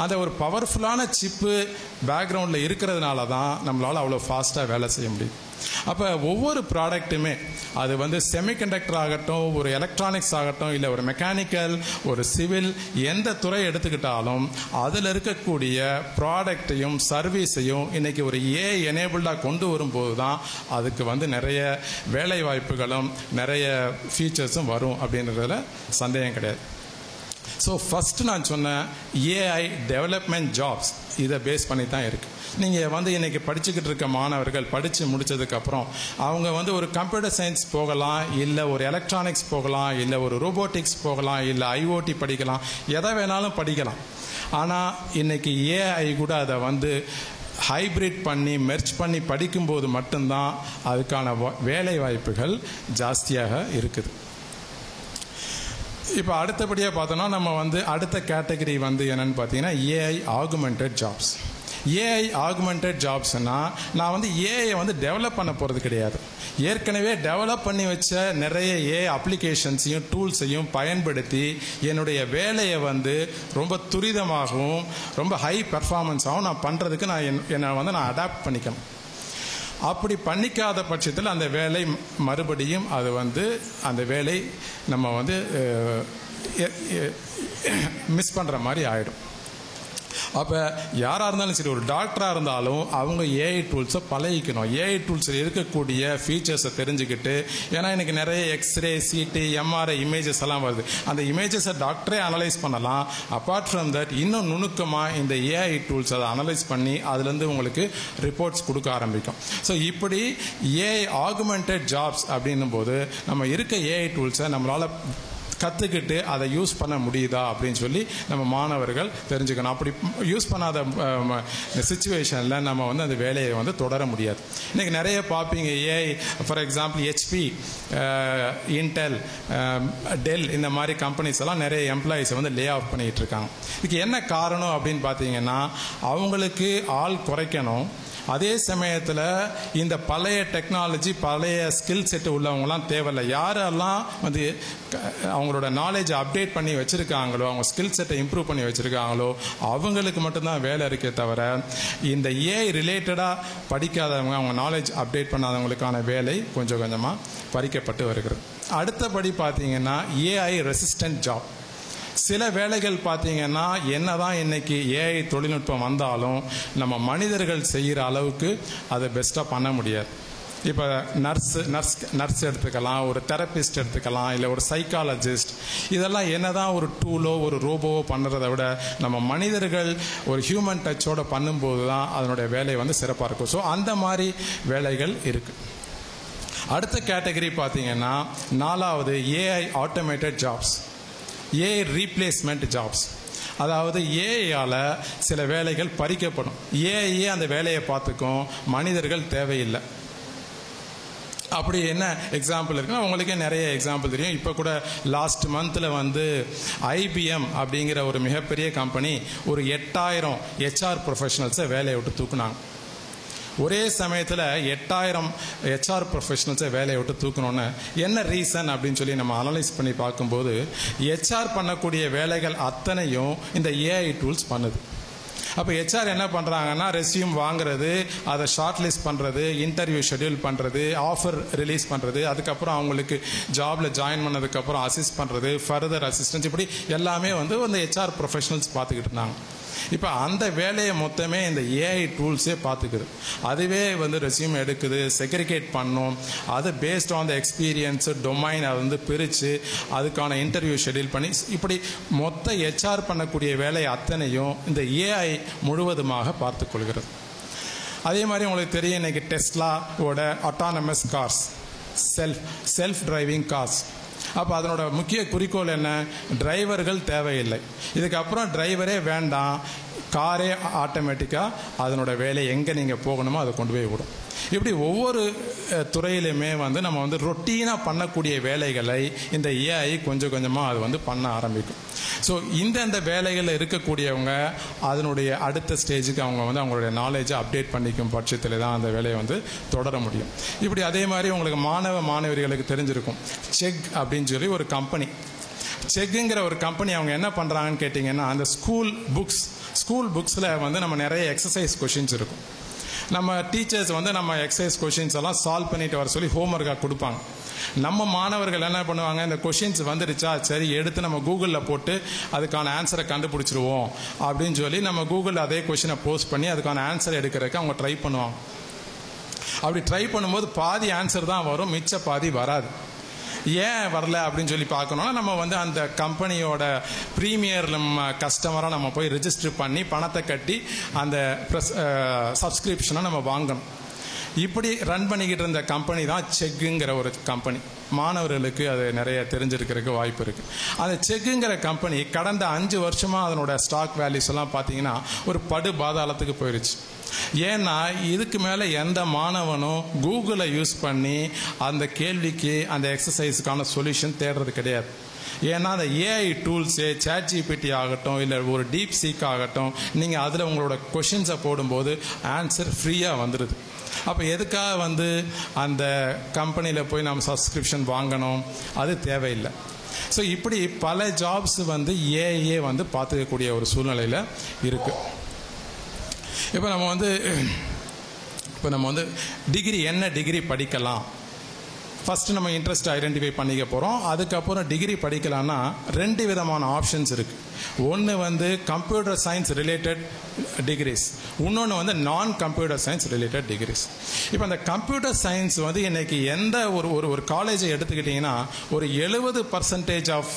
அந்த ஒரு பவர்ஃபுல்லான சிப்பு பேக்ரவுண்டில் இருக்கிறதுனால தான் நம்மளால் அவ்வளோ ஃபாஸ்ட்டாக வேலை செய்ய முடியும். அப்போ ஒவ்வொரு ப்ராடக்ட்டுமே அது வந்து செமிகண்டக்டர் ஆகட்டும், ஒரு எலக்ட்ரானிக்ஸ் ஆகட்டும், இல்லை ஒரு மெக்கானிக்கல், ஒரு சிவில், எந்த துறை எடுத்துக்கிட்டாலும் அதில் இருக்கக்கூடிய ப்ராடக்டையும் சர்வீஸையும் இன்னைக்கு ஒரு AI எனேபிள்டாக கொண்டு வரும்போது தான் அதுக்கு வந்து நிறைய வேலை வாய்ப்புகளும் நிறைய ஃபீச்சர்ஸும் வரும் அப்படின்றதுல சந்தேகம் கிடையாது. ஸோ ஃபஸ்ட்டு நான் சொன்னேன் AI டெவலப்மெண்ட் ஜாப்ஸ் இதை பேஸ் பண்ணி தான் இருக்குது. நீங்கள் வந்து இன்றைக்கி படிச்சுக்கிட்டு இருக்க மாணவர்கள் படித்து முடித்ததுக்கப்புறம் அவங்க வந்து ஒரு கம்ப்யூட்டர் சயின்ஸ் போகலாம், இல்லை ஒரு எலக்ட்ரானிக்ஸ் போகலாம், இல்லை ஒரு ரோபோட்டிக்ஸ் போகலாம், இல்லை IoT படிக்கலாம், எதை வேணாலும் படிக்கலாம். ஆனால் இன்றைக்கி AI கூட அதை வந்து ஹைப்ரிட் பண்ணி மெர்ஜ் பண்ணி படிக்கும்போது மட்டும்தான் அதுக்கான வேலை வாய்ப்புகள் ஜாஸ்தியாக இருக்குது. இப்போ அடுத்தபடியாக பார்த்தோன்னா நம்ம வந்து அடுத்த கேட்டகரி வந்து என்னன்னு பார்த்தீங்கன்னா AI augmented jobs. AI augmented ஜாப்ஸ்னால் நான் வந்து AI வந்து டெவலப் பண்ண போகிறது கிடையாது. ஏற்கனவே டெவலப் பண்ணி வச்ச நிறைய AI அப்ளிகேஷன்ஸையும் டூல்ஸையும் பயன்படுத்தி என்னுடைய வேலையை வந்து ரொம்ப துரிதமாகவும் ரொம்ப ஹை பெர்ஃபார்மன்ஸாகவும் நான் பண்ணுறதுக்கு என்னை வந்து நான் அடாப்ட் பண்ணிக்கணும். அப்படி பண்ணிக்காத பட்சத்தில் அந்த வேலை மறுபடியும் அது வந்து அந்த வேலை நம்ம வந்து மிஸ் பண்ணுற மாதிரி ஆகிடும். அப்போ யாராக இருந்தாலும் சரி, ஒரு டாக்டராக இருந்தாலும் அவங்க ஏஐ டூல்ஸை பழகிக்கணும். ஏஐ டூல்ஸில் இருக்கக்கூடிய ஃபீச்சர்ஸை தெரிஞ்சுக்கிட்டு, ஏன்னா எனக்கு நிறைய எக்ஸ்ரே, சிடி, எம்ஆர்ஐ இமேஜஸ் எல்லாம் வருது. அந்த இமேஜஸை டாக்டரே அனலைஸ் பண்ணலாம். அப்பார்ட் ஃப்ரம் தட் இன்னும் நுணுக்கமாக இந்த ஏஐ டூல்ஸ் அதை அனலைஸ் பண்ணி அதுலேருந்து உங்களுக்கு ரிப்போர்ட்ஸ் கொடுக்க ஆரம்பிக்கும். ஸோ இப்படி ஏஐ ஆகுமெண்டட் ஜாப்ஸ் அப்படின்னும் போது நம்ம இருக்க ஏஐ டூல்ஸை நம்மளால் கற்றுக்கிட்டு அதை யூஸ் பண்ண முடியுதா அப்படின்னு சொல்லி நம்ம மாணவர்கள் தெரிஞ்சுக்கணும். அப்படி யூஸ் பண்ணாத சிச்சுவேஷனில் நம்ம வந்து அந்த வேலையை வந்து தொடர முடியாது. இன்றைக்கி நிறைய பார்ப்பீங்க, AI for example HP, Intel, Dell இந்த மாதிரி கம்பெனிஸ் எல்லாம் நிறைய எம்ப்ளாயீஸை வந்து லே ஆஃப் பண்ணிகிட்டு இருக்காங்க. இதுக்கு என்ன காரணம் அப்படின்னு பார்த்தீங்கன்னா, அவங்களுக்கு ஆள் குறைக்கணும், அதே சமயத்தில் இந்த பழைய டெக்னாலஜி, பழைய ஸ்கில் செட்டு உள்ளவங்களாம் தேவையில்லை. யாரெல்லாம் வந்து அவங்களோட நாலேஜை அப்டேட் பண்ணி வச்சுருக்காங்களோ, அவங்க ஸ்கில் செட்டை இம்ப்ரூவ் பண்ணி வச்சுருக்காங்களோ அவங்களுக்கு மட்டும்தான் வேலை இருக்கே தவிர, இந்த ஏஐ ரிலேட்டடாக படிக்காதவங்க, அவங்க நாலேஜ் அப்டேட் பண்ணாதவங்களுக்கான வேலை கொஞ்சம் கொஞ்சமாக பறிக்கப்பட்டு வருகிறது. அடுத்தபடி பார்த்தீங்கன்னா ஏஐ ரெசிஸ்டன்ட் ஜாப். சில வேலைகள் பார்த்தீங்கன்னா என்னதான் இன்னைக்கு ஏஐ தொழில்நுட்பம் வந்தாலும் நம்ம மனிதர்கள் செய்கிற அளவுக்கு அதை பெஸ்ட்டாக பண்ண முடியாது. இப்போ நர்ஸ் எடுத்துக்கலாம், ஒரு தெரபிஸ்ட் எடுத்துக்கலாம், இல்லை ஒரு சைக்காலஜிஸ்ட். இதெல்லாம் என்னதான் ஒரு டூலோ ஒரு ரோபோவோ பண்ணுறதை விட நம்ம மனிதர்கள் ஒரு ஹியூமன் டச்சோடு பண்ணும்போது தான் அதனுடைய வேலை வந்து சிறப்பாக இருக்கும். ஸோ அந்த மாதிரி வேலைகள் இருக்குது. அடுத்த கேட்டகரி பார்த்தீங்கன்னா 4வது AI automated jobs, AI replacement jobs. அதாவது ஏஐயால் சில வேலைகள் பறிக்கப்படும். ஏஐயே அந்த வேலையை பார்த்துக்கும், மனிதர்கள் தேவையில்லை. அப்படி என்ன எக்ஸாம்பிள் இருக்குன்னா, உங்களுக்கே நிறைய எக்ஸாம்பிள் தெரியும். இப்போ கூட லாஸ்ட் மந்தில் வந்து ஐபிஎம் அப்படிங்கிற ஒரு மிகப்பெரிய கம்பெனி ஒரு 8000 ஹெச்ஆர் ப்ரொஃபஷனல்ஸை வேலையை விட்டு தூக்குனாங்க. ஒரே சமயத்தில் 8000 ஹெச்ஆர் ப்ரொஃபஷனல்ஸை வேலையை விட்டு தூக்கணும்னு என்ன ரீசன் அப்படின்னு சொல்லி நம்ம அனலைஸ் பண்ணி பார்க்கும்போது, ஹெச்ஆர் பண்ணக்கூடிய வேலைகள் அத்தனையும் இந்த ஏஐ டூல்ஸ் பண்ணுது. அப்போ ஹெச்ஆர் என்ன பண்ணுறாங்கன்னா, ரெஸ்யூம் வாங்குறது, அதை ஷார்ட் லிஸ்ட் பண்ணுறது, இன்டர்வியூ ஷெட்யூல் பண்ணுறது, ஆஃபர் ரிலீஸ் பண்ணுறது, அதுக்கப்புறம் அவங்களுக்கு ஜாபில் ஜாயின் பண்ணதுக்கப்புறம் அசிஸ்ட் பண்ணுறது, ஃபர்தர் அசிஸ்டன்ஸ், இப்படி எல்லாமே வந்து அந்த ஹெச்ஆர் ப்ரொஃபஷனல்ஸ் பார்த்துக்கிட்டு இருந்தாங்க. இப்போ அந்த வேலையை மொத்தமே இந்த ஏஐ டூல்ஸே பார்த்துக்குது. அதுவே வந்து ரெஸ்யூம் எடுக்குது, செக்ரிகேட் பண்ணும், அது based on the experience, domain அதை வந்து பிரித்து அதுக்கான இன்டர்வியூ ஷெட்யூல் பண்ணி, இப்படி மொத்த ஹெச்ஆர் பண்ணக்கூடிய வேலை அத்தனையும் இந்த ஏஐ முழுவதுமாக பார்த்து கொள்கிறது. அதே மாதிரி உங்களுக்கு தெரியும், இன்னைக்கு டெஸ்லாவோட autonomous cars, self driving cars. அப்போ அதனோட முக்கிய குறிக்கோள் என்ன? டிரைவர்கள் தேவையில்லை, இதுக்கப்புறம் டிரைவரே வேண்டாம், காரே ஆட்டோமேட்டிக்காக அதனோட வேலையை எங்கே நீங்கள் போகணுமோ அதை கொண்டு போய் விடும். இப்படி ஒவ்வொரு துறையிலுமே வந்து நம்ம வந்து ரொட்டீனாக பண்ணக்கூடிய வேலைகளை இந்த ஏஐ கொஞ்சம் கொஞ்சமாக அது வந்து பண்ண ஆரம்பிக்கும். ஸோ இந்தந்த வேலைகளில் இருக்கக்கூடியவங்க அதனுடைய அடுத்த ஸ்டேஜுக்கு அவங்க வந்து அவங்களுடைய நாலேஜை அப்டேட் பண்ணிக்கும் பட்சத்தில் தான் அந்த வேலையை வந்து தொடர முடியும். இப்படி அதே மாதிரி உங்களுக்கு மாணவர்களுக்கு தெரிஞ்சிருக்கும், செக் அப்படின்னு சொல்லி ஒரு கம்பெனி. செக்குங்கிற ஒரு கம்பெனி அவங்க என்ன பண்ணுறாங்கன்னு கேட்டிங்கன்னா, அந்த ஸ்கூல் புக்ஸில் வந்து நம்ம நிறைய எக்ஸசைஸ் கொஷின்ஸ் இருக்கும். நம்ம டீச்சர்ஸ் வந்து நம்ம எக்ஸசைஸ் கொஷின்ஸ் எல்லாம் சால்வ் பண்ணிட்டு வர சொல்லி ஹோம்ஒர்க்காக கொடுப்பாங்க. நம்ம மாணவர்கள் என்ன பண்ணுவாங்க, இந்த கொஷின்ஸ் வந்துடுச்சா, சரி எடுத்து நம்ம கூகுளில் போட்டு அதுக்கான ஆன்சரை கண்டுபிடிச்சிருவோம் அப்படின்னு சொல்லி நம்ம கூகுளில் அதே கொஷினை போஸ்ட் பண்ணி அதுக்கான ஆன்சர் எடுக்கிறதுக்கு அவங்க ட்ரை பண்ணுவாங்க. அப்படி ட்ரை பண்ணும்போது பாதி ஆன்சர் தான் வரும், மிச்ச பாதி வராது. ஏன் வரல அப்படின்னு சொல்லி பார்க்கணும்னா, நம்ம வந்து அந்த கம்பெனியோட ப்ரீமியர் கஸ்டமராக நம்ம போய் ரெஜிஸ்டர் பண்ணி பணத்தை கட்டி அந்த சப்ஸ்கிரிப்ஷனை நம்ம வாங்கணும். இப்படி ரன் பண்ணிக்கிட்டு இருந்த கம்பெனி தான் செக்குங்கிற ஒரு கம்பெனி. மாணவர்களுக்கு அது நிறைய தெரிஞ்சிருக்கிறதுக்கு வாய்ப்பு இருக்குது. அந்த செக்குங்கிற கம்பெனி கடந்த 5 வருஷமாக அதனோட ஸ்டாக் வேல்யூஸ் எல்லாம் பார்த்தீங்கன்னா ஒரு படு பாதாளத்துக்கு போயிடுச்சு. ஏன்னா இதுக்கு மேலே எந்த மாணவனும் கூகுளை யூஸ் பண்ணி அந்த கேள்விக்கு அந்த எக்ஸசைஸுக்கான சொல்யூஷன் தேடுறது கிடையாது. ஏன்னா அந்த ஏஐ டூல்ஸு, ChatGPT ஆகட்டும், இல்லை ஒரு டீப் சீக் ஆகட்டும், நீங்கள் அதில் உங்களோட கொஷின்ஸை போடும்போது ஆன்சர் ஃப்ரீயாக வந்துடுது. அப்போ எதுக்காக வந்து அந்த கம்பெனியில் போய் நம்ம சப்ஸ்கிரிப்ஷன் வாங்கணும், அது தேவையில்லை. ஸோ இப்படி பல ஜாப்ஸ் வந்து ஏஐயே வந்து பார்த்துக்கக்கூடிய ஒரு சூழ்நிலையில் இருக்குது. இப்போ நம்ம வந்து டிகிரி, என்ன டிகிரி படிக்கலாம், ஃபஸ்ட்டு நம்ம இன்ட்ரெஸ்ட் ஐடென்டிஃபை பண்ணிக்க போகிறோம். அதுக்கப்புறம் டிகிரி படிக்கலான்னா 2 விதமான ஆப்ஷன்ஸ் இருக்குது. ஒன்று வந்து கம்ப்யூட்டர் சயின்ஸ் ரிலேட்டட் டிகிரிஸ், இன்னொன்று வந்து நான் கம்ப்யூட்டர் சயின்ஸ் ரிலேட்டட் டிகிரிஸ். இப்போ அந்த கம்ப்யூட்டர் சயின்ஸ் வந்து இன்னைக்கு எந்த ஒரு காலேஜை எடுத்துக்கிட்டிங்கன்னா ஒரு 70% ஆஃப்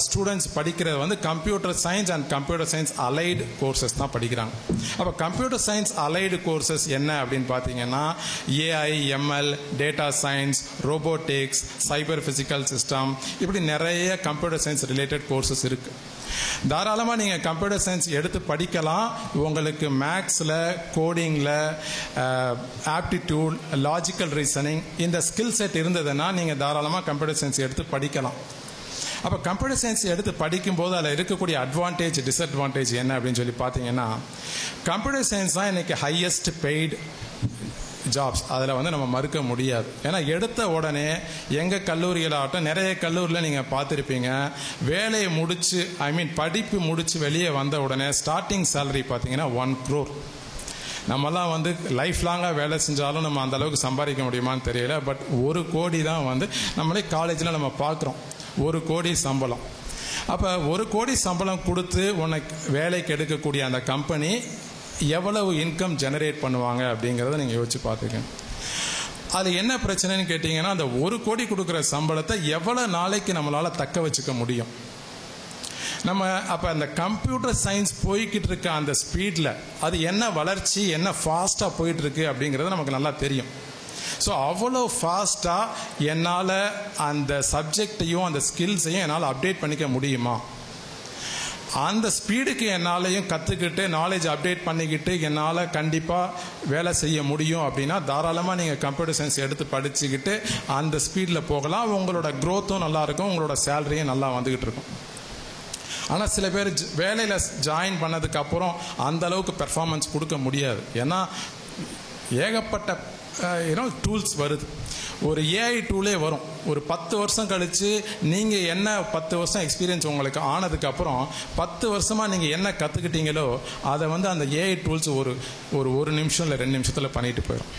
ஸ்டூடெண்ட்ஸ் படிக்கிறது வந்து computer science and computer science allied courses தான் படிக்கிறாங்க. அப்போ கம்ப்யூட்டர் சயின்ஸ் அலைடு கோர்சஸ் என்ன அப்படின்னு பார்த்தீங்கன்னா AI, ML, data science, robotics, cyber physical system, இப்படி நிறைய கம்ப்யூட்டர் சயின்ஸ் ரிலேட்டட் கோர்சஸ் இருக்கு. தாராளமாக நீங்கள் கம்ப்யூட்டர் சயின்ஸ் எடுத்து படிக்கலாம். உங்களுக்கு மேக்ஸில், கோடிங்கில், ஆப்டிடியூட், லாஜிக்கல் ரீசனிங் இந்த ஸ்கில் செட் இருந்ததுன்னா நீங்கள் தாராளமாக கம்ப்யூட்டர் சயின்ஸ் எடுத்து படிக்கலாம். அப்போ கம்ப்யூட்டர் சயின்ஸ் எடுத்து படிக்கும்போது அதில் இருக்கக்கூடிய அட்வான்டேஜ், டிஸ்அட்வான்டேஜ் என்ன அப்படின்னு சொல்லி பார்த்தீங்கன்னா, கம்ப்யூட்டர் சயின்ஸ் தான் இன்னைக்கு ஹையஸ்ட் பெய்டு ஜாப்ஸ். அதில் வந்து நம்ம மறுக்க முடியாது. ஏன்னா எடுத்த உடனே எங்கள் கல்லூரிகளாகட்டும், நிறைய கல்லூரியில் நீங்கள் பார்த்துருப்பீங்க, வேலையை முடித்து படிப்பு முடித்து வெளியே வந்த உடனே ஸ்டார்டிங் சேலரி பார்த்தீங்கன்னா 1 crore. நம்மலாம் வந்து லைஃப் லாங்காக வேலை செஞ்சாலும் நம்ம அந்த அளவுக்கு சம்பாதிக்க முடியுமான்னு தெரியல. பட் 1 கோடி தான் வந்து நம்மளே காலேஜில் நம்ம பார்க்குறோம், 1 கோடி சம்பளம். அப்போ 1 கோடி சம்பளம் கொடுத்து உனக்கு வேலைக்கு எடுக்கக்கூடிய அந்த கம்பெனி எவ்வளவு இன்கம் ஜெனரேட் பண்ணுவாங்க அப்படிங்கிறத நீங்கள் யோசிச்சு பார்த்துக்கங்க. அது என்ன பிரச்சனைன்னு கேட்டிங்கன்னா, அந்த 1 கோடி கொடுக்குற சம்பளத்தை எவ்வளோ நாளைக்கு நம்மளால் தக்க வச்சுக்க முடியும்? நம்ம அப்போ அந்த கம்ப்யூட்டர் சயின்ஸ் போய்கிட்டு இருக்க அந்த ஸ்பீடில் அது என்ன வளர்ச்சி, என்ன ஃபாஸ்ட்டாக போயிட்டுருக்கு அப்படிங்கிறது நமக்கு நல்லா தெரியும். ஸோ அவ்வளோ ஃபாஸ்ட்டாக என்னால் அந்த சப்ஜெக்டையும் அந்த ஸ்கில்ஸையும் என்னால் அப்டேட் பண்ணிக்க முடியுமா? அந்த ஸ்பீடுக்கு என்னாலையும் கற்றுக்கிட்டு நாலேஜ் அப்டேட் பண்ணிக்கிட்டு என்னால் கண்டிப்பாக வேலை செய்ய முடியும் அப்படின்னா தாராளமாக நீங்கள் கம்ப்யூட்டர் சயின்ஸ் எடுத்து படிச்சுக்கிட்டு அந்த ஸ்பீடில் போகலாம். உங்களோட க்ரோத்தும் நல்லாயிருக்கும், உங்களோட சேலரியும் நல்லா வந்துக்கிட்டு இருக்கும். ஆனால் சில பேர் வேலையில் ஜாயின் பண்ணதுக்கப்புறம் அந்த அளவுக்கு பெர்ஃபார்மன்ஸ் கொடுக்க முடியாது. ஏன்னா ஏகப்பட்ட டூல்ஸ் வருது. ஒரு ஏஐ டூலே வரும். ஒரு 10 வருஷம் கழித்து நீங்கள் என்ன 10 வருஷம் எக்ஸ்பீரியன்ஸ் உங்களுக்கு ஆனதுக்கப்புறம் 10 வருஷமாக நீங்கள் என்ன கற்றுக்கிட்டீங்களோ அதை வந்து அந்த ஏஐ டூல்ஸ் ஒரு நிமிஷம் இல்லை 2 நிமிஷத்தில் பண்ணிட்டு போயிடும்.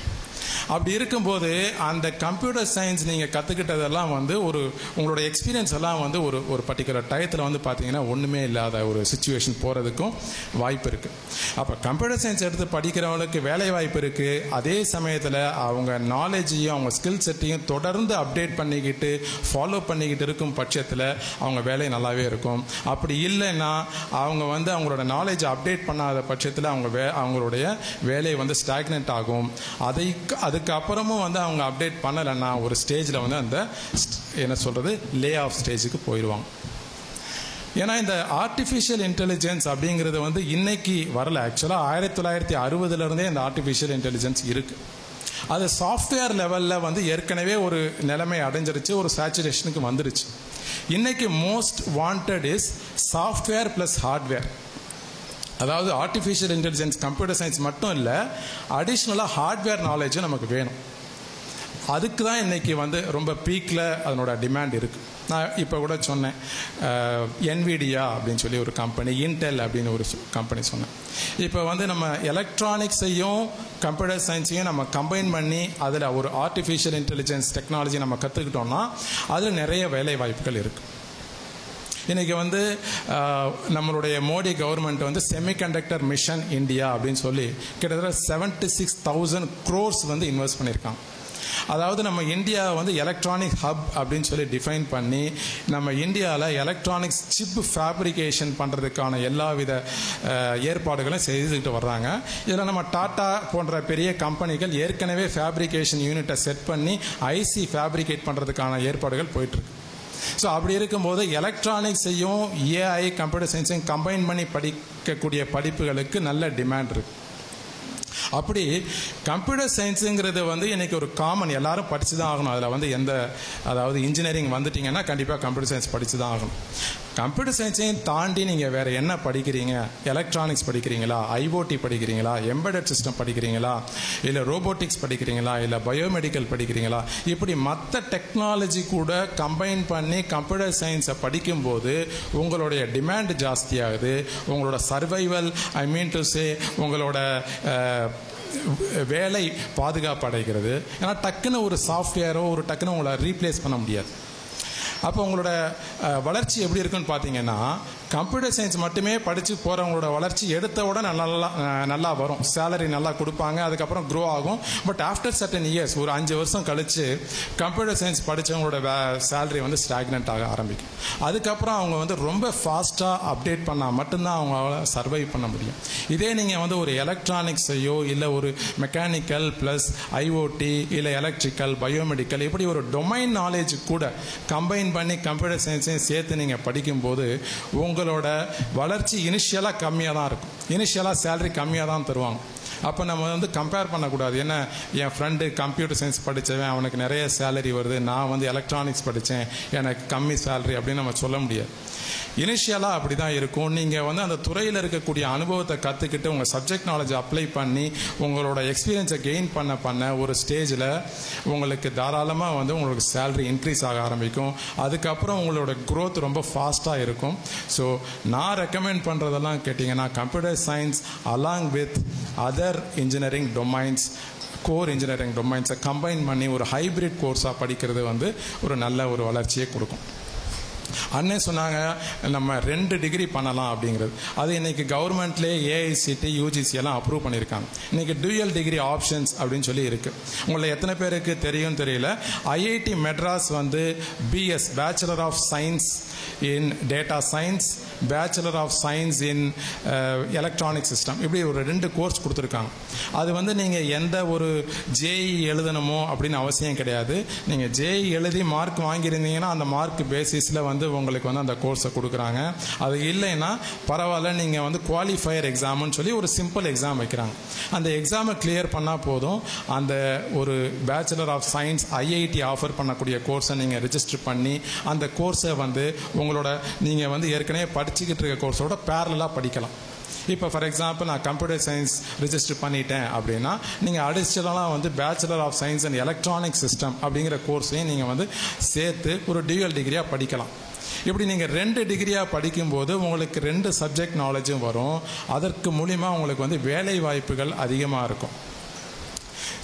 அப்படி இருக்கும்போது அந்த கம்ப்யூட்டர் சயின்ஸ் நீங்கள் கற்றுக்கிட்டதெல்லாம் வந்து உங்களோட எக்ஸ்பீரியன்ஸ் எல்லாம் வந்து ஒரு பர்டிகுலர் டயத்தில் வந்து பார்த்தீங்கன்னா ஒன்றுமே இல்லாத ஒரு சிச்சுவேஷன் போகிறதுக்கும் வாய்ப்பு இருக்குது. அப்போ கம்ப்யூட்டர் சயின்ஸ் எடுத்து படிக்கிறவங்களுக்கு வேலை வாய்ப்பு இருக்குது. அதே சமயத்தில் அவங்க நாலேஜையும் அவங்க ஸ்கில் செட்டையும் தொடர்ந்து அப்டேட் பண்ணிக்கிட்டு ஃபாலோ பண்ணிக்கிட்டு இருக்கும் பட்சத்தில் அவங்க வேலை நல்லாவே இருக்கும். அப்படி இல்லைன்னா அவங்க வந்து அவங்களோட நாலேஜை அப்டேட் பண்ணாத பட்சத்தில் அவங்களுடைய வேலை வந்து ஸ்டாக்னெண்ட் ஆகும். அதுக்கப்புறமும் வந்து அவங்க அப்டேட் பண்ணலைன்னா ஒரு ஸ்டேஜில் வந்து அந்த என்ன சொல்கிறது லே ஆஃப் ஸ்டேஜுக்கு போயிடுவாங்க. ஏன்னா இந்த ஆர்டிஃபிஷியல் இன்டெலிஜென்ஸ் அப்படிங்கிறது வந்து இன்னைக்கு வரல. ஆக்சுவலாக 1960 இந்த ஆர்டிஃபிஷியல் இன்டெலிஜென்ஸ் இருக்குது. அது சாஃப்ட்வேர் லெவலில் வந்து ஏற்கனவே ஒரு நிலைமை அடைஞ்சிருச்சு, ஒரு சேச்சுரேஷனுக்கு வந்துருச்சு. இன்னைக்கு most wanted is software plus hardware. அதாவது ஆர்டிஃபிஷியல் இன்டெலிஜென்ஸ் கம்ப்யூட்டர் சயின்ஸ் மட்டும் இல்லை, அடிஷ்னலாக ஹார்ட்வேர் நாலேஜும் நமக்கு வேணும். அதுக்கு தான் இன்றைக்கி வந்து ரொம்ப பீக்கில் அதனோட டிமாண்ட் இருக்குது. நான் இப்போ கூட சொன்னேன், என்விடியா அப்படின்னு சொல்லி ஒரு கம்பெனி, இன்டெல் அப்படின்னு ஒரு கம்பெனி சொன்னேன். இப்போ வந்து நம்ம எலக்ட்ரானிக்ஸையும் கம்ப்யூட்டர் சயின்ஸையும் நம்ம கம்பைன் பண்ணி அதில் ஒரு ஆர்டிஃபிஷியல் இன்டெலிஜென்ஸ் டெக்னாலஜி நம்ம கற்றுக்கிட்டோம்னா அதில் நிறைய வேலை வாய்ப்புகள் இருக்குது. இன்றைக்கி வந்து நம்மளுடைய மோடி கவர்மெண்ட் வந்து செமிகண்டக்டர் மிஷன் இந்தியா அப்படின்னு சொல்லி கிட்டத்தட்ட 76,000 crores வந்து இன்வெஸ்ட் பண்ணியிருக்காங்க. அதாவது நம்ம இந்தியா வந்து எலக்ட்ரானிக் ஹப் அப்படின்னு சொல்லி டிஃபைன் பண்ணி நம்ம இந்தியாவில் எலக்ட்ரானிக்ஸ் சிப் ஃபேப்ரிகேஷன் பண்ணுறதுக்கான எல்லா வித ஏற்பாடுகளும் செய்துக்கிட்டு வர்றாங்க. இதில் நம்ம டாட்டா போன்ற பெரிய கம்பெனிகள் ஏற்கனவே ஃபேப்ரிகேஷன் யூனிட்டை செட் பண்ணி ஐசி ஃபேப்ரிகேட் பண்ணுறதுக்கான ஏற்பாடுகள் போயிட்டுருக்கு. ஸோ அப்படி இருக்கும்போது எலக்ட்ரானிக்ஸையும் ஏஐ கம்ப்யூட்டர் சயின்ஸையும் கம்பைன் பண்ணி படிக்கக்கூடிய படிப்புகளுக்கு நல்ல டிமாண்ட் இருக்குது. அப்படி கம்ப்யூட்டர் சயின்ஸுங்கிறது வந்து இன்றைக்கி ஒரு காமன், எல்லாரும் படித்து தான் ஆகணும். அதில் வந்து அதாவது இன்ஜினியரிங் வந்துட்டிங்கன்னா கண்டிப்பாக கம்ப்யூட்டர் சயின்ஸ் படித்து தான் ஆகணும். கம்ப்யூட்டர் சயின்ஸையும் தாண்டி நீங்கள் வேறு என்ன படிக்கிறீங்க? எலக்ட்ரானிக்ஸ் படிக்கிறீங்களா, ஐஓடி படிக்கிறீங்களா, எம்பெடட் சிஸ்டம் படிக்கிறீங்களா, இல்லை ரோபோட்டிக்ஸ் படிக்கிறீங்களா, இல்லை பயோமெடிக்கல் படிக்கிறீங்களா, இப்படி மற்ற டெக்னாலஜி கூட கம்பைன் பண்ணி கம்ப்யூட்டர் சயின்ஸை படிக்கும்போது உங்களுடைய டிமாண்ட் ஜாஸ்தியாகுது. உங்களோட survival, I mean to say உங்களோட வேலை பாதுகாப்பு அடைகிறது. ஏன்னா டக்குன்னு ஒரு சாஃப்ட்வேரோ டக்குன்னு உங்களை ரீப்ளேஸ் பண்ண முடியாது. அப்போ உங்களோட வளர்ச்சி எப்படி இருக்குன்னு பார்த்தீங்கன்னா, கம்ப்யூட்டர் சயின்ஸ் மட்டுமே படித்து போகிறவங்களோட வளர்ச்சி எடுத்த உடனே நல்லா வரும், சேலரி நல்லா கொடுப்பாங்க, அதுக்கப்புறம் க்ரோ ஆகும். பட் ஆஃப்டர் சர்டன் இயர்ஸ், ஒரு 5 வருஷம் கழித்து கம்ப்யூட்டர் சயின்ஸ் படித்தவங்களோட சேலரி வந்து ஸ்டாக்னன்ட் ஆக ஆரம்பிக்கும். அதுக்கப்புறம் அவங்க வந்து ரொம்ப ஃபாஸ்ட்டாக அப்டேட் பண்ணால் மட்டும்தான் அவங்களால சர்வை பண்ண முடியும். இதே நீங்கள் வந்து ஒரு எலக்ட்ரானிக்ஸையோ இல்லை ஒரு மெக்கானிக்கல் ப்ளஸ் ஐஓடி இல்லை எலக்ட்ரிக்கல் பயோமெடிக்கல் இப்படி ஒரு டொமைன் நாலேஜ் கூட கம்பைன் பண்ணி கம்ப்யூட்டர் சயின்ஸையும் சேர்த்து நீங்கள் படிக்கும்போது உங்களோட வளர்ச்சி இனிஷியலாக கம்மியாக தான் இருக்கும். இனிஷியலாக சேலரி கம்மியாக தான் தருவாங்க. அப்போ நம்ம வந்து கம்பேர் பண்ணக்கூடாது. என்ன, என் ஃப்ரெண்டு கம்ப்யூட்டர் சயின்ஸ் படித்தவன் அவனுக்கு நிறைய சேலரி வருது, நான் வந்து எலக்ட்ரானிக்ஸ் படித்தேன் எனக்கு கம்மி சேலரி அப்படின்னு நம்ம சொல்ல முடியாது. இனிஷியலாக அப்படி தான் இருக்கும். நீங்கள் வந்து அந்த துறையில் இருக்கக்கூடிய அனுபவத்தை கற்றுக்கிட்டு உங்கள் சப்ஜெக்ட் நாலேஜ் அப்ளை பண்ணி உங்களோட எக்ஸ்பீரியன்ஸை கெயின் பண்ண ஒரு ஸ்டேஜில் உங்களுக்கு தாராளமாக வந்து உங்களுக்கு சேலரி இன்க்ரீஸ் ஆக ஆரம்பிக்கும். அதுக்கப்புறம் உங்களோட க்ரோத் ரொம்ப ஃபாஸ்ட்டாக இருக்கும். ஸோ நான் ரெக்கமெண்ட் பண்ணுறதெல்லாம் கேட்டிங்கன்னா computer science along with other engineering domains, core engineering டொமைன்ஸை கம்பைன் பண்ணி ஒரு ஹைப்ரிட் கோர்ஸாக படிக்கிறது வந்து ஒரு நல்ல ஒரு வளர்ச்சியை கொடுக்கும். அண்ணே சொன்னாங்க நம்ம 2 டிகிரி பண்ணலாம் அப்படிங்கிறது. அது இன்னைக்கு கவர்மெண்ட்லேயே ஏஐசிடி யூஜிசி எல்லாம் அப்ரூவ் பண்ணியிருக்காங்க. இன்னைக்கு டூயல் டிகிரி ஆப்ஷன்ஸ் அப்படின்னு சொல்லி இருக்கு. உங்களை எத்தனை பேருக்கு தெரியும் தெரியல, ஐஐடி மெட்ராஸ் வந்து BS bachelor of science in data science, bachelor of science in electronic system இப்படி ஒரு 2 கோர்ஸ் கொடுத்துருக்காங்க. அது வந்து நீங்கள் எந்த ஒரு ஜேஇ எழுதணுமோ அப்படின்னு அவசியம் கிடையாது. நீங்கள் ஜேஇ எழுதி மார்க் வாங்கியிருந்தீங்கன்னா அந்த மார்க் பேசிஸில் வந்து உங்களுக்கு வந்து அந்த கோர்ஸை கொடுக்குறாங்க. அது இல்லைன்னா பரவாயில்ல, நீங்கள் வந்து குவாலிஃபயர் எக்ஸாம்னு சொல்லி ஒரு சிம்பிள் எக்ஸாம் வைக்கிறாங்க. அந்த எக்ஸாமை கிளியர் பண்ணால் போதும், அந்த ஒரு bachelor of science IIT offer பண்ணக்கூடிய கோர்ஸை நீங்கள் ரிஜிஸ்டர் பண்ணி அந்த கோர்ஸை வந்து உங்களோட நீங்கள் வந்து ஏற்கனவே படிச்சுக்கிட்டு இருக்க கோர்ஸோட பேரலாக படிக்கலாம். இப்போ ஃபார் எக்ஸாம்பிள் நான் கம்ப்யூட்டர் சயின்ஸ் ரிஜிஸ்டர் பண்ணிட்டேன் அப்படின்னா நீங்கள் அடிஷ்னலாக வந்து bachelor of science and electronic system அப்படிங்கிற கோர்ஸையும் நீங்கள் வந்து சேர்த்து ஒரு டியூவல் டிகிரியாக படிக்கலாம். இப்படி நீங்கள் 2 டிகிரியாக படிக்கும்போது உங்களுக்கு 2 சப்ஜெக்ட் நாலேஜும் வரும். அதற்கு மூலிமா உங்களுக்கு வந்து வேலை வாய்ப்புகள் அதிகமாக இருக்கும்.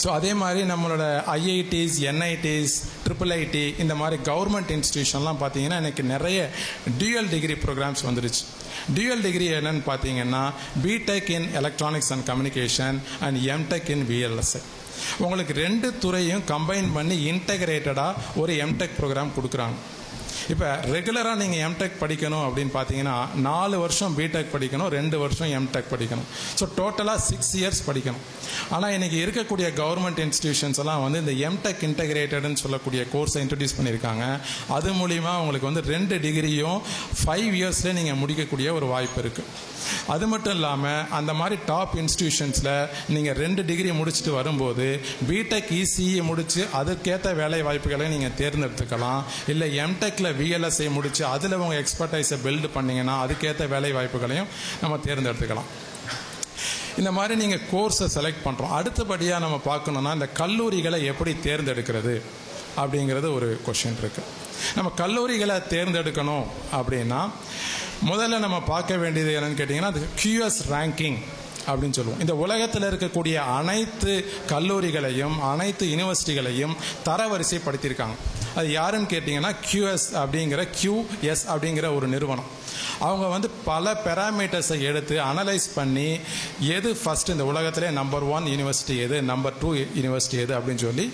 ஸோ அதே மாதிரி நம்மளோட ஐஐடிஸ், என்ஐடிஸ், IIIT இந்த மாதிரி கவர்மெண்ட் இன்ஸ்டிடியூஷன்லாம் பார்த்தீங்கன்னா எனக்கு நிறைய டியூயல் டிகிரி ப்ரோக்ராம்ஸ் வந்துருச்சு. டியூயல் டிகிரி என்னன்னு பார்த்தீங்கன்னா BTech in electronics and communication and MTech in VLSI. உங்களுக்கு 2 துறையும் கம்பைன் பண்ணி இன்டகிரேட்டடாக ஒரு எம்டெக் ப்ரோக்ராம் கொடுக்குறாங்க. இப்போ ரெகுலராக நீங்கள் எம்டெக் படிக்கணும் அப்படின்னு பார்த்தீங்கன்னா 4 வருஷம் பிடெக் படிக்கணும், 2 வருஷம் எம்டெக் படிக்கணும். ஸோ டோட்டலாக 6 இயர்ஸ் படிக்கணும். ஆனால் இன்றைக்கி இருக்கக்கூடிய கவர்மெண்ட் இன்ஸ்டிடியூஷன்ஸ் எல்லாம் வந்து இந்த எம்டெக் இன்டகிரேட்டட்னு சொல்லக்கூடிய கோர்ஸை இன்ட்ரடியூஸ் பண்ணியிருக்காங்க. அது மூலிமா உங்களுக்கு வந்து 2 டிகிரியும் 5 இயர்ஸ்லேயே நீங்கள் முடிக்கக்கூடிய ஒரு வாய்ப்பு இருக்குது. அது மட்டும் இல்லாமல் அந்த மாதிரி டாப் இன்ஸ்டிடியூஷன்ஸில் நீங்கள் 2 டிகிரி முடிச்சுட்டு வரும்போது பிடெக் இசிஇ முடித்து அதுக்கேற்ற வேலை வாய்ப்புகளை நீங்கள் தேர்ந்தெடுத்துக்கலாம். இல்லை எம்டெக்கில் விஎல்எஸ்ஐ முடித்து அதில் உங்கள் எக்ஸ்பர்டைஸை பில்டு பண்ணிங்கன்னா அதுக்கேற்ற வேலை வாய்ப்புகளையும் நம்ம தேர்ந்தெடுத்துக்கலாம். இந்த மாதிரி நீங்கள் கோர்ஸை செலக்ட் பண்ணுறோம். அடுத்தபடியாக நம்ம பார்க்கணுன்னா இந்த கல்லூரிகளை எப்படி தேர்ந்தெடுக்கிறது அப்படிங்கிறது ஒரு கொஷின் இருக்குது. நம்ம கல்லூரிகளை தேர்ந்தெடுக்கணும் அப்படின்னா முதல்ல நம்ம பார்க்க வேண்டியது என்னன்னு கேட்டிங்கன்னா அது QS ரேங்கிங் அப்படின்னு சொல்லுவோம். இந்த உலகத்தில் இருக்கக்கூடிய அனைத்து கல்லூரிகளையும் அனைத்து யூனிவர்சிட்டிகளையும் தரவரிசைப்படுத்தியிருக்காங்க. அது யாருன்னு கேட்டிங்கன்னா QS அப்படிங்கிற ஒரு நிறுவனம். அவங்க வந்து பல பேராமீட்டர்ஸை எடுத்து அனலைஸ் பண்ணி எது ஃபர்ஸ்ட் இந்த உலகத்திலே நம்பர் 1 யூனிவர்சிட்டி எது, நம்பர் 2 யூனிவர்சிட்டி எது அப்படின்னு சொல்லி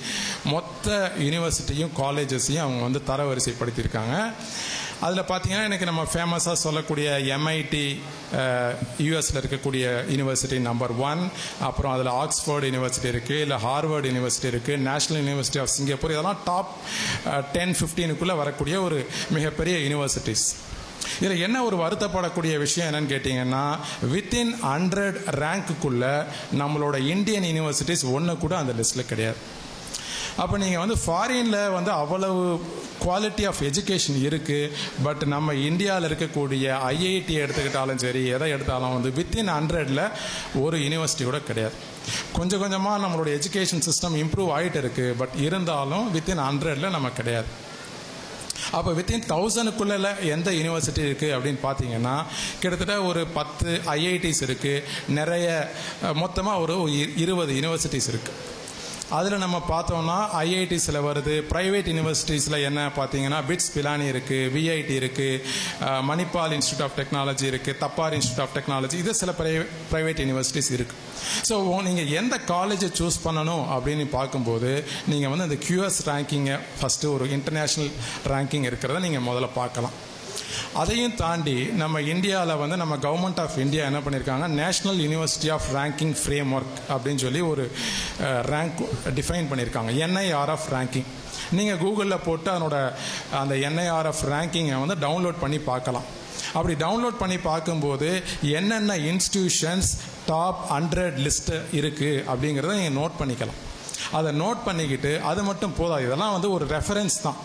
மொத்த யூனிவர்சிட்டியும் காலேஜஸையும் அவங்க வந்து தரவரிசைப்படுத்தியிருக்காங்க. அதில் பார்த்தீங்கன்னா எனக்கு நம்ம ஃபேமஸாக சொல்லக்கூடிய MIT யூஎஸில் இருக்கக்கூடிய யூனிவர்சிட்டி நம்பர் 1, அப்புறம் அதில் ஆக்ஸ்ஃபோர்டு யூனிவர்சிட்டி இருக்குது, இல்லை ஹார்வர்டு யூனிவர்சிட்டி இருக்குது, நேஷனல் யூனிவர்சிட்டி ஆஃப் சிங்கப்பூர், இதெல்லாம் டாப் 10-15க்குள்ளே வரக்கூடிய ஒரு மிகப்பெரிய யூனிவர்சிட்டிஸ். இதில் என்ன ஒரு வருத்தப்படக்கூடிய விஷயம் என்னன்னு கேட்டிங்கன்னா வித்தின் 100 ரேங்க்குள்ளே நம்மளோட இந்தியன் யூனிவர்சிட்டிஸ் ஒன்று கூட அந்த லிஸ்ட்டில் கிடையாது. அப்போ நீங்கள் வந்து ஃபாரினில் வந்து அவ்வளவு குவாலிட்டி ஆஃப் எஜுகேஷன் இருக்குது. பட் நம்ம இந்தியாவில் இருக்கக்கூடிய ஐஐடி எடுத்துக்கிட்டாலும் சரி எதை எடுத்தாலும் வந்து வித்தின் 100ல் ஒரு யூனிவர்சிட்டி கூட கிடையாது. கொஞ்சம் கொஞ்சமாக நம்மளோட எஜுகேஷன் சிஸ்டம் இம்ப்ரூவ் ஆகிட்டு இருக்குது. பட் இருந்தாலும் வித்தின் 100ல் நம்ம கிடையாது. அப்போ வித்தின் 1000க்குள்ள எந்த யூனிவர்சிட்டி இருக்குது அப்படின்னு பார்த்தீங்கன்னா கிட்டத்தட்ட ஒரு 10 ஐஐடிஸ் இருக்குது, நிறைய மொத்தமாக ஒரு 20 யூனிவர்சிட்டிஸ் இருக்குது. அதில் நம்ம பார்த்தோம்னா ஐஐடிஸில் வருது, ப்ரைவேட் யூனிவர்சிட்டிஸில் என்ன பார்த்தீங்கன்னா பிட்ஸ் பிலானி இருக்குது, விஐடி இருக்குது, மணிப்பால் இன்ஸ்டியூட் ஆஃப் டெக்னாலஜி இருக்குது, தப்பார் இன்ஸ்டியூட் ஆஃப் டெக்னாலஜி, இது சில ப்ரைவேட் யூனிவர்சிட்டிஸ் இருக்குது. ஸோ நீங்கள் எந்த காலேஜை சூஸ் பண்ணணும் அப்படின்னு பார்க்கும்போது நீங்கள் வந்து அந்த QS ரேங்கிங்கை ஃபஸ்ட்டு ஒரு இன்டர்நேஷ்னல் ரேங்கிங் இருக்கிறத நீங்கள் முதல்ல பார்க்கலாம். அதையும் தாண்டி நம்ம இந்தியாவில் வந்து நம்ம கவர்மெண்ட் ஆஃப் இந்தியா என்ன பண்ணியிருக்காங்க, national university of ranking framework அப்படின்னு சொல்லி ஒரு ரேங்க் டிஃபைன் பண்ணியிருக்காங்க, NIRF ரேங்கிங். நீங்கள் கூகுளில் போட்டு அதனோட அந்த NIRF ரேங்கிங்கை வந்து டவுன்லோட் பண்ணி பார்க்கலாம். அப்படி டவுன்லோட் பண்ணி பார்க்கும்போது என்னென்ன இன்ஸ்டிடியூஷன்ஸ் டாப் 100 லிஸ்ட்டு இருக்குது அப்படிங்கிறத நீங்கள் நோட் பண்ணிக்கலாம். அதை நோட் பண்ணிக்கிட்டு அது மட்டும் போதாது, இதெல்லாம் வந்து ஒரு ரெஃபரன்ஸ் தான்.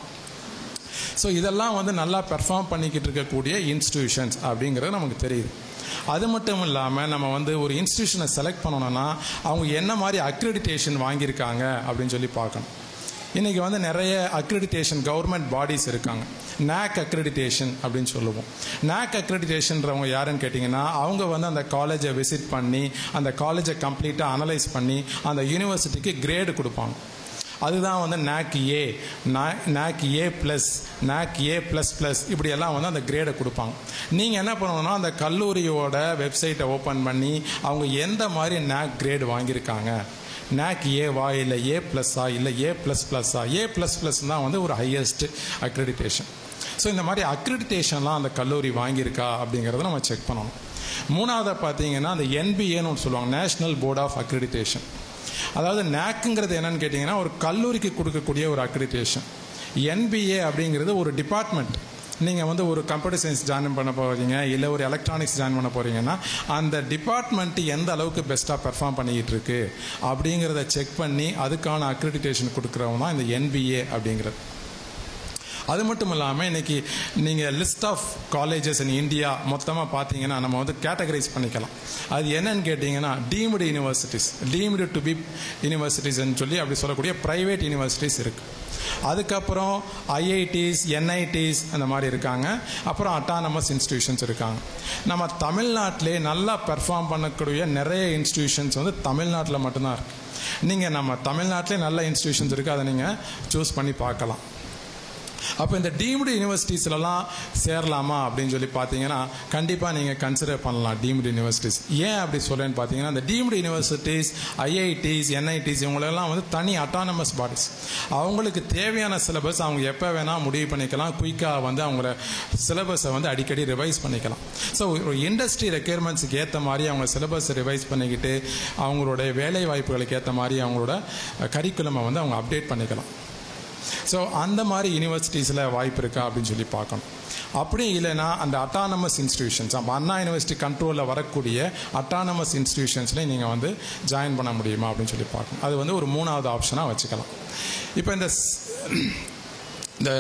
ஸோ இதெல்லாம் வந்து நல்லா பெர்ஃபார்ம் பண்ணிக்கிட்டு இருக்கக்கூடிய இன்ஸ்டிடியூஷன்ஸ் அப்படிங்கிறது நமக்கு தெரியுது. அது மட்டும் இல்லாமல் நம்ம வந்து ஒரு இன்ஸ்டிடியூஷனை செலக்ட் பண்ணணும்னா அவங்க என்ன மாதிரி அக்ரெடிட்டேஷன் வாங்கியிருக்காங்க அப்படின்னு சொல்லி பார்க்கணும். இன்றைக்கி வந்து நிறைய அக்ரெடிட்டேஷன் கவர்மெண்ட் பாடிஸ் இருக்காங்க. NAC அக்ரெடிட்டேஷன் அப்படின்னு சொல்லுவோம். NAC அக்ரெடிட்டேஷன்றவங்க யாருன்னு கேட்டிங்கன்னா அவங்க வந்து அந்த காலேஜை விசிட் பண்ணி அந்த காலேஜை கம்ப்ளீட்டாக அனலைஸ் பண்ணி அந்த யூனிவர்சிட்டிக்கு கிரேடு கொடுப்பாங்க. அதுதான் வந்து NAC A, NAC A+, NAC A++, இப்படியெல்லாம் வந்து அந்த கிரேடை கொடுப்பாங்க. நீங்கள் என்ன பண்ணணும்னா அந்த கல்லூரியோட வெப்சைட்டை ஓப்பன் பண்ணி அவங்க எந்த மாதிரி NAC கிரேடு வாங்கியிருக்காங்க, NAC A-வா இல்லை A+ஆ இல்லை A++ஆ, A++ தான் வந்து ஒரு ஹையஸ்ட் அக்ரெடிட்டேஷன். ஸோ இந்த மாதிரி அக்ரெடிட்டேஷன்லாம் அந்த கல்லூரி வாங்கியிருக்கா அப்படிங்கிறத நம்ம செக் பண்ணணும். மூணாவது பார்த்தீங்கன்னா அந்த NBAன்னு ஒன்று சொல்லுவாங்க, நேஷ்னல் போர்ட் ஆஃப் அக்ரெடிட்டேஷன். அதாவது NACங்கிறது என்னன்னு கேட்டிங்கன்னா ஒரு கல்லூரிக்கு கொடுக்கக்கூடிய ஒரு அக்ரெடிட்டேஷன். NBA அப்படிங்கிறது ஒரு டிபார்ட்மெண்ட். நீங்கள் வந்து ஒரு கம்ப்யூட்டர் சயின்ஸ் ஜாயின் பண்ண போகிறீங்க இல்லை ஒரு எலக்ட்ரானிக்ஸ் ஜாயின் பண்ண போகிறீங்கன்னா அந்த டிபார்ட்மெண்ட்டு எந்த அளவுக்கு பெஸ்ட்டாக பெர்ஃபார்ம் பண்ணிக்கிட்டு இருக்கு அப்படிங்கிறத செக் பண்ணி அதுக்கான அக்ரெடிட்டேஷன் கொடுக்குறவங்க தான் இந்த NBA அப்படிங்கிறது. அது மட்டும் இல்லாமல் இன்றைக்கி நீங்கள் list of colleges in India மொத்தமாக பார்த்தீங்கன்னா நம்ம வந்து கேட்டகரைஸ் பண்ணிக்கலாம். அது என்னன்னு கேட்டிங்கன்னா deemed universities, deemed to be யூனிவர்சிட்டிஸ்ன்னு சொல்லி அப்படி சொல்லக்கூடிய ப்ரைவேட் யூனிவர்சிட்டிஸ் இருக்குது. அதுக்கப்புறம் IITs, NITs அந்த மாதிரி இருக்காங்க. அப்புறம் அட்டானமஸ் இன்ஸ்டிடியூஷன்ஸ் இருக்காங்க. நம்ம தமிழ்நாட்டிலே நல்லா பெர்ஃபார்ம் பண்ணக்கூடிய நிறைய இன்ஸ்டிடியூஷன்ஸ் வந்து தமிழ்நாட்டில் மட்டும்தான் இருக்குது. நீங்கள் நம்ம தமிழ்நாட்டிலே நல்ல இன்ஸ்டிடியூஷன்ஸ் இருக்குது, அதை நீங்கள் சூஸ் பண்ணி பார்க்கலாம். அப்போ இந்த டீம்டு யூனிவர்சிட்டிஸ்லாம் சேரலாமா அப்படின்னு சொல்லி பார்த்தீங்கன்னா கண்டிப்பாக நீங்கள் கன்சிடர் பண்ணலாம் டீம்டு யூனிவர்சிட்டிஸ். ஏன் அப்படி சொல்லேன்னு பார்த்தீங்கன்னா இந்த டீம்டு யூனிவர்சிட்டிஸ், IITs, NITs இவங்களெல்லாம் வந்து தனி அட்டானமஸ் பாடிஸ். அவங்களுக்கு தேவையான சிலபஸ் அவங்க எப்போ வேணால் முடிவு பண்ணிக்கலாம், குயிக்காக வந்து அவங்களோட சிலபஸை வந்து அடிக்கடி ரிவைஸ் பண்ணிக்கலாம். ஸோ ஒரு இண்டஸ்ட்ரி ரெக்யர்மெண்ட்ஸுக்கு ஏற்ற மாதிரி அவங்க சிலபஸை ரிவைஸ் பண்ணிக்கிட்டு அவங்களோட வேலை வாய்ப்புகளுக்கு ஏற்ற மாதிரி அவங்களோட கரிக்குலமை வந்து அவங்க அப்டேட் பண்ணிக்கலாம். ஸோ அந்த மாதிரி யூனிவர்சிட்டிஸில் வாய்ப்பு இருக்கா அப்படின்னு சொல்லி பார்க்கணும். அப்படி இல்லைன்னா அந்த அட்டானமஸ் இன்ஸ்டிடியூஷன்ஸ், அப்போ அண்ணா யூனிவர்சிட்டி கண்ட்ரோலில் வரக்கூடிய அட்டானமஸ் இன்ஸ்டிடியூஷன்ஸ்லேயும் நீங்கள் வந்து ஜாயின் பண்ண முடியுமா அப்படின்னு சொல்லி பார்க்கணும். அது வந்து ஒரு மூணாவது ஆப்ஷனாக வச்சுக்கலாம். இப்போ இந்த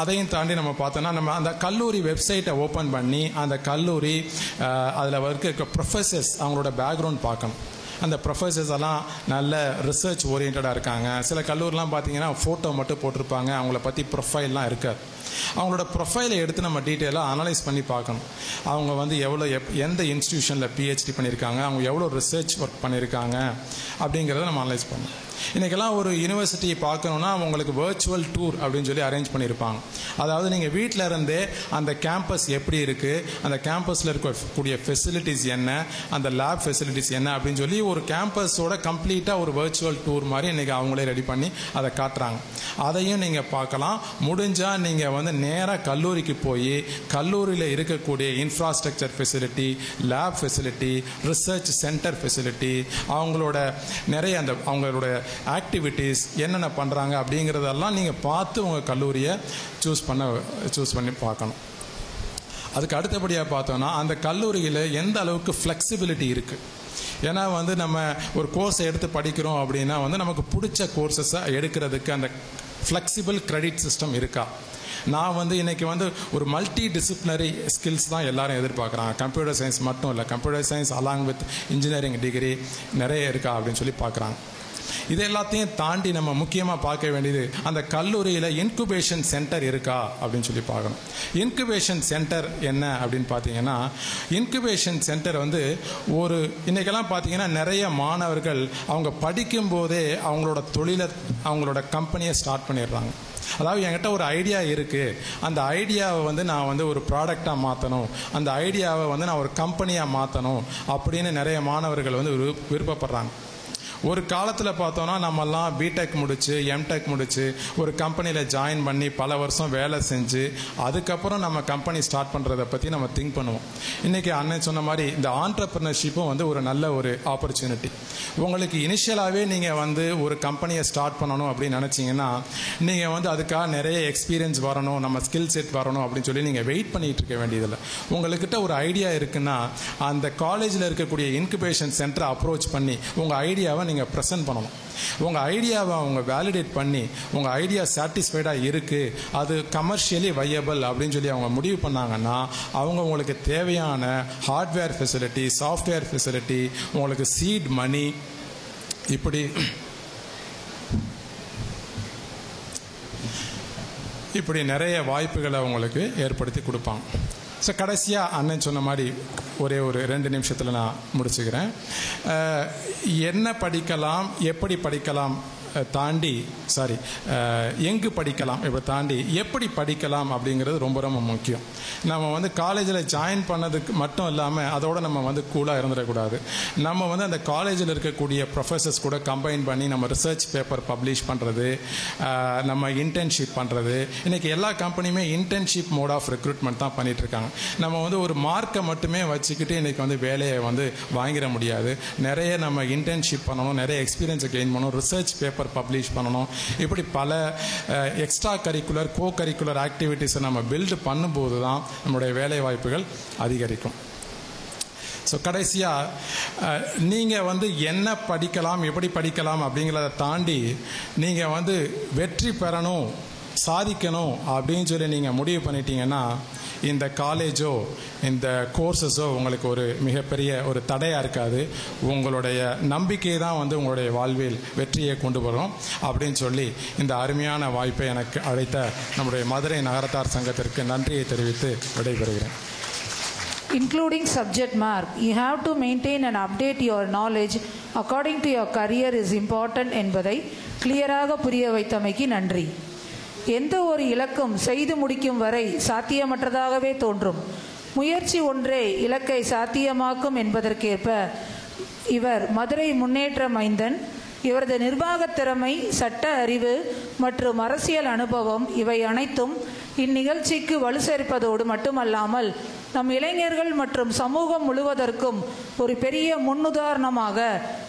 அதையும் தாண்டி நம்ம பார்த்தோன்னா நம்ம அந்த கல்லூரி வெப்சைட்டை ஓப்பன் பண்ணி அந்த கல்லூரி அதில் இருக்க ப்ரொஃபஸர்ஸ் அவங்களோட பேக்ரவுண்ட் பார்க்கணும். அந்த ப்ரொஃபஸர்ஸ் எல்லாம் நல்ல ரிசர்ச் ஓரியன்டாக இருக்காங்க. சில கல்லூரிலாம் பார்த்தீங்கன்னா ஃபோட்டோ மட்டும் போட்டிருப்பாங்க, அவங்கள பற்றி ப்ரொஃபைல்லாம் இருக்காது. அவங்களோட ப்ரொஃபைலை எடுத்து நம்ம டீட்டெயிலாக அனலைஸ் பண்ணி பார்க்கணும். அவங்க வந்து எவ்வளோ எந்த இன்ஸ்டிடியூஷனில் PhD பண்ணியிருக்காங்க, அவங்க எவ்வளோ ரிசர்ச் ஒர்க் பண்ணியிருக்காங்க அப்படிங்கிறத நம்ம அனலைஸ் பண்ணணும். இன்றைக்கெல்லாம் ஒரு யூனிவர்சிட்டியை பார்க்கணுன்னா அவங்களுக்கு வர்ச்சுவல் டூர் அப்படின்னு சொல்லி அரேஞ்ச் பண்ணியிருப்பாங்க. அதாவது நீங்கள் வீட்டில் இருந்தே அந்த கேம்பஸ் எப்படி இருக்குது, அந்த கேம்பஸில் இருக்கக்கூடிய ஃபெசிலிட்டிஸ் என்ன, அந்த லேப் ஃபெசிலிட்டிஸ் என்ன அப்படின்னு சொல்லி ஒரு கேம்பஸோட கம்ப்ளீட்டாக ஒரு வர்ச்சுவல் டூர் மாதிரி இன்றைக்கி அவங்களே ரெடி பண்ணி அதை காட்டுறாங்க. அதையும் நீங்கள் பார்க்கலாம். முடிஞ்சால் நீங்கள் வந்து நேராக கல்லூரிக்கு போய் கல்லூரியில் இருக்கக்கூடிய infrastructure facility, lab facility, research centre facility, அவங்களோட நிறைய அந்த அவங்களோட ஆக்டிவிட்டீஸ் என்னென்ன பண்ணுறாங்க அப்படிங்கிறதெல்லாம் நீங்கள் பார்த்து உங்கள் கல்லூரியை சூஸ் பண்ணி பார்க்கணும். அதுக்கு அடுத்தபடியாக பார்த்தோன்னா அந்த கல்லூரியில் எந்த அளவுக்கு ஃப்ளெக்சிபிலிட்டி இருக்குது. ஏன்னா வந்து நம்ம ஒரு கோர்ஸை எடுத்து படிக்கிறோம் அப்படின்னா வந்து நமக்கு பிடிச்ச கோர்சஸை எடுக்கிறதுக்கு அந்த ஃப்ளெக்சிபிள் கிரெடிட் சிஸ்டம் இருக்கா. நான் வந்து இன்றைக்கி வந்து ஒரு மல்டி டிசிப்ளினரி ஸ்கில்ஸ் தான் எல்லாரும் எதிர்பார்க்குறாங்க. கம்ப்யூட்டர் சயின்ஸ் மட்டும் இல்லை, computer science along with engineering degree நிறைய இருக்கா அப்படின்னு சொல்லி பார்க்குறாங்க. இது எல்லாத்தையும் தாண்டி நம்ம முக்கியமாக பார்க்க வேண்டியது அந்த கல்லூரியில் இன்குபேஷன் சென்டர் இருக்கா அப்படின்னு சொல்லி பார்க்கணும். இன்குபேஷன் சென்டர் என்ன அப்படின்னு பார்த்தீங்கன்னா, இன்குபேஷன் சென்டர் வந்து இன்னைக்கெல்லாம் பார்த்தீங்கன்னா நிறைய மாணவர்கள் அவங்க படிக்கும் போதே அவங்களோட தொழிலை, அவங்களோட கம்பெனியை ஸ்டார்ட் பண்ணிடுறாங்க. அதாவது என்கிட்ட ஒரு ஐடியா இருக்குது, அந்த ஐடியாவை வந்து நான் வந்து ஒரு ப்ராடக்டாக மாற்றணும், அந்த ஐடியாவை வந்து நான் ஒரு கம்பெனியாக மாற்றணும் அப்படின்னு நிறைய மாணவர்கள் வந்து விருப்பப்படுறாங்க. ஒரு காலத்தில் பார்த்தோன்னா நம்மெல்லாம் பிடெக் முடித்து எம்டெக் முடித்து ஒரு கம்பெனியில் ஜாயின் பண்ணி பல வருஷம் வேலை செஞ்சு அதுக்கப்புறம் நம்ம கம்பெனி ஸ்டார்ட் பண்ணுறதை பற்றி நம்ம திங்க் பண்ணுவோம். இன்றைக்கி அண்ணன் சொன்ன மாதிரி இந்த ஆண்டர்பிரினர்ஷிப்பும் வந்து ஒரு நல்ல ஒரு ஆப்பர்ச்சுனிட்டி. உங்களுக்கு இனிஷியலாகவே நீங்கள் வந்து ஒரு கம்பெனியை ஸ்டார்ட் பண்ணணும் அப்படின்னு நினச்சிங்கன்னா நீங்கள் வந்து அதுக்காக நிறைய எக்ஸ்பீரியன்ஸ் வரணும், நம்ம ஸ்கில் செட் வரணும் அப்படின்னு சொல்லி நீங்கள் வெயிட் பண்ணிகிட்டு இருக்க வேண்டியதில்லை. உங்கள்கிட்ட ஒரு ஐடியா இருக்குன்னா அந்த காலேஜில் இருக்கக்கூடிய இன்குபேஷன் சென்டரை அப்ரோச் பண்ணி உங்கள் ஐடியாவை நீங்கள் ப்ரெசென்ட் பண்ணணும். உங்கள் ஐடியாவை அவங்க வேலிடேட் பண்ணி உங்கள் ஐடியா சாட்டிஸ்ஃபைடாக இருக்குது, அது கமர்ஷியலி வையபிள் அப்படின்னு சொல்லி அவங்க முடிவு பண்ணாங்கன்னா அவங்க உங்களுக்கு தேவையான ஹார்ட்வேர் ஃபெசிலிட்டி, சாஃப்ட்வேர் ஃபெசிலிட்டி, உங்களுக்கு சீட் மணி, இப்படி நிறைய வாய்ப்புகளை உங்களுக்கு ஏற்படுத்தி கொடுப்பாங்க. ஸோ கடைசியாக அண்ணன் சொன்ன மாதிரி ஒரே ஒரு 2 நிமிஷத்தில் நான் முடிச்சுக்கிறேன். என்ன படிக்கலாம், எப்படி படிக்கலாம் தாண்டி எங்கு படிக்கலாம் இப்போ தாண்டி எப்படி படிக்கலாம் அப்படிங்கிறது ரொம்ப ரொம்ப முக்கியம். நம்ம வந்து காலேஜில் ஜாயின் பண்ணதுக்கு மட்டும் இல்லாமல் அதோடு நம்ம வந்து கூலாக இருந்துடக்கூடாது. நம்ம வந்து அந்த காலேஜில் இருக்கக்கூடிய ப்ரொஃபஸர்ஸ் கூட கம்பைன் பண்ணி நம்ம ரிசர்ச் பேப்பர் பப்ளிஷ் பண்ணுறது, நம்ம இன்டர்ன்ஷிப் பண்ணுறது. இன்றைக்கி எல்லா கம்பெனியுமே இன்டர்ன்ஷிப் மோட் ஆஃப் ரெக்ரூட்மெண்ட் தான் பண்ணிகிட்ருக்காங்க. நம்ம வந்து ஒரு மார்க்கை மட்டுமே வச்சுக்கிட்டு இன்றைக்கி வந்து வேலையை வந்து வாங்கிட முடியாது. நிறைய நம்ம இன்டர்ன்ஷிப் பண்ணணும், நிறைய எக்ஸ்பீரியன்ஸை கெயின் பண்ணணும், ரிசர்ச் பேப்பர் பப்ளிஷ் பண்ணணும். இப்படி பல எக்ஸ்ட்ரா கரிக்குலர், கோ கரிக்குலர் ஆக்டிவிட்டீஸை நம்ம பில்டு பண்ணும்போது தான் நம்மளுடைய வேலை வாய்ப்புகள் அதிகரிக்கும். ஸோ கடைசியாக நீங்கள் வந்து என்ன படிக்கலாம், எப்படி படிக்கலாம் அப்படிங்கிறத தாண்டி நீங்கள் வந்து வெற்றி பெறணும், சாதிக்கணும் அப்படின்னு சொல்லி நீங்கள் முடிவு பண்ணிட்டீங்கன்னா இந்த காலேஜோ இந்த கோர்ஸஸோ உங்களுக்கு ஒரு மிகப்பெரிய ஒரு தடையாக இருக்காது. உங்களுடைய நம்பிக்கை தான் வந்து உங்களுடைய வாழ்வில் வெற்றியை கொண்டு வரும் அப்படின்னு சொல்லி இந்த அருமையான வாய்ப்பை எனக்கு அழைத்த நம்முடைய மதுரை நகரத்தார் சங்கத்திற்கு நன்றியை தெரிவித்து விடைபெறுகிறேன். Including subject mark, you have to maintain and update your knowledge according to your career is important என்பதை கிளியராக புரிய வைத்தமைக்கு நன்றி. எந்த ஒரு இலக்கும் செய்து முடிக்கும் வரை சாத்தியமற்றதாகவே தோன்றும். முயற்சி ஒன்றே இலக்கை சாத்தியமாக்கும் என்பதற்கேற்ப இவர் மதுரை முன்னேற்ற மைந்தன். இவரது நிர்வாகத் திறமை, சட்ட அறிவு மற்றும் அரசியல் அனுபவம் இவை அனைத்தும் இந்நிகழ்ச்சிக்கு வலு சேர்ப்பதோடு மட்டுமல்லாமல் நம் இளைஞர்கள் மற்றும் சமூகம் முழுவதற்கும் ஒரு பெரிய முன்னுதாரணமாக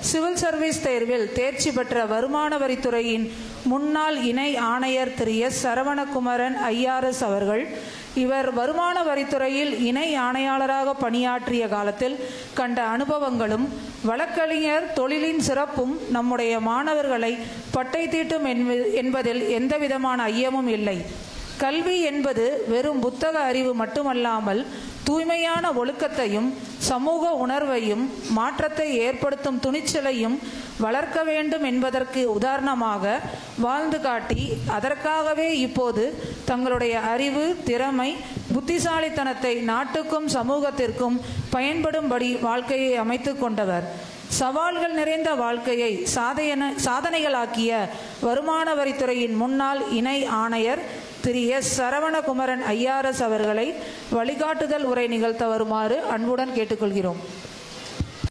சிவில் சர்வீஸ் தேர்வில் தேர்ச்சி பெற்ற வருமான வரித்துறையின் முன்னாள் இணை ஆணையர் திரு எஸ் சரவணகுமரன் ஐஆர்எஸ் அவர்கள். இவர் வருமான வரித்துறையில் இணை ஆணையாளராக பணியாற்றிய காலத்தில் கண்ட அனுபவங்களும் வழக்கறிஞர் தொழிலின் சிறப்பும் நம்முடைய மாணவர்களை பட்டை தீட்டும் என்பதில் எந்தவிதமான ஐயமும் இல்லை. கல்வி என்பது வெறும் புத்தக அறிவு மட்டுமல்லாமல் தூய்மையான ஒழுக்கத்தையும் சமூக உணர்வையும் மாற்றத்தை ஏற்படுத்தும் துணிச்சலையும் வளர்க்க வேண்டும் என்பதற்கு உதாரணமாக வாழ்ந்து காட்டி அதற்காகவே இப்போது தங்களுடைய அறிவு, திறமை, புத்திசாலித்தனத்தை நாட்டுக்கும் சமூகத்திற்கும் பயன்படும்படி வாழ்க்கையை அமைத்து கொண்டவர். சவால்கள் நிறைந்த வாழ்க்கையை சாதனைகளாக்கிய வருமான வரித்துறையின் முன்னாள் இணை ஆணையர் திரு எஸ் சரவணகுமரன் ஐஆர்எஸ் அவர்களை வழிகாட்டுதல் உரை நிகழ்த்த வருமாறு அன்புடன் கேட்டுக்கொள்கிறோம்.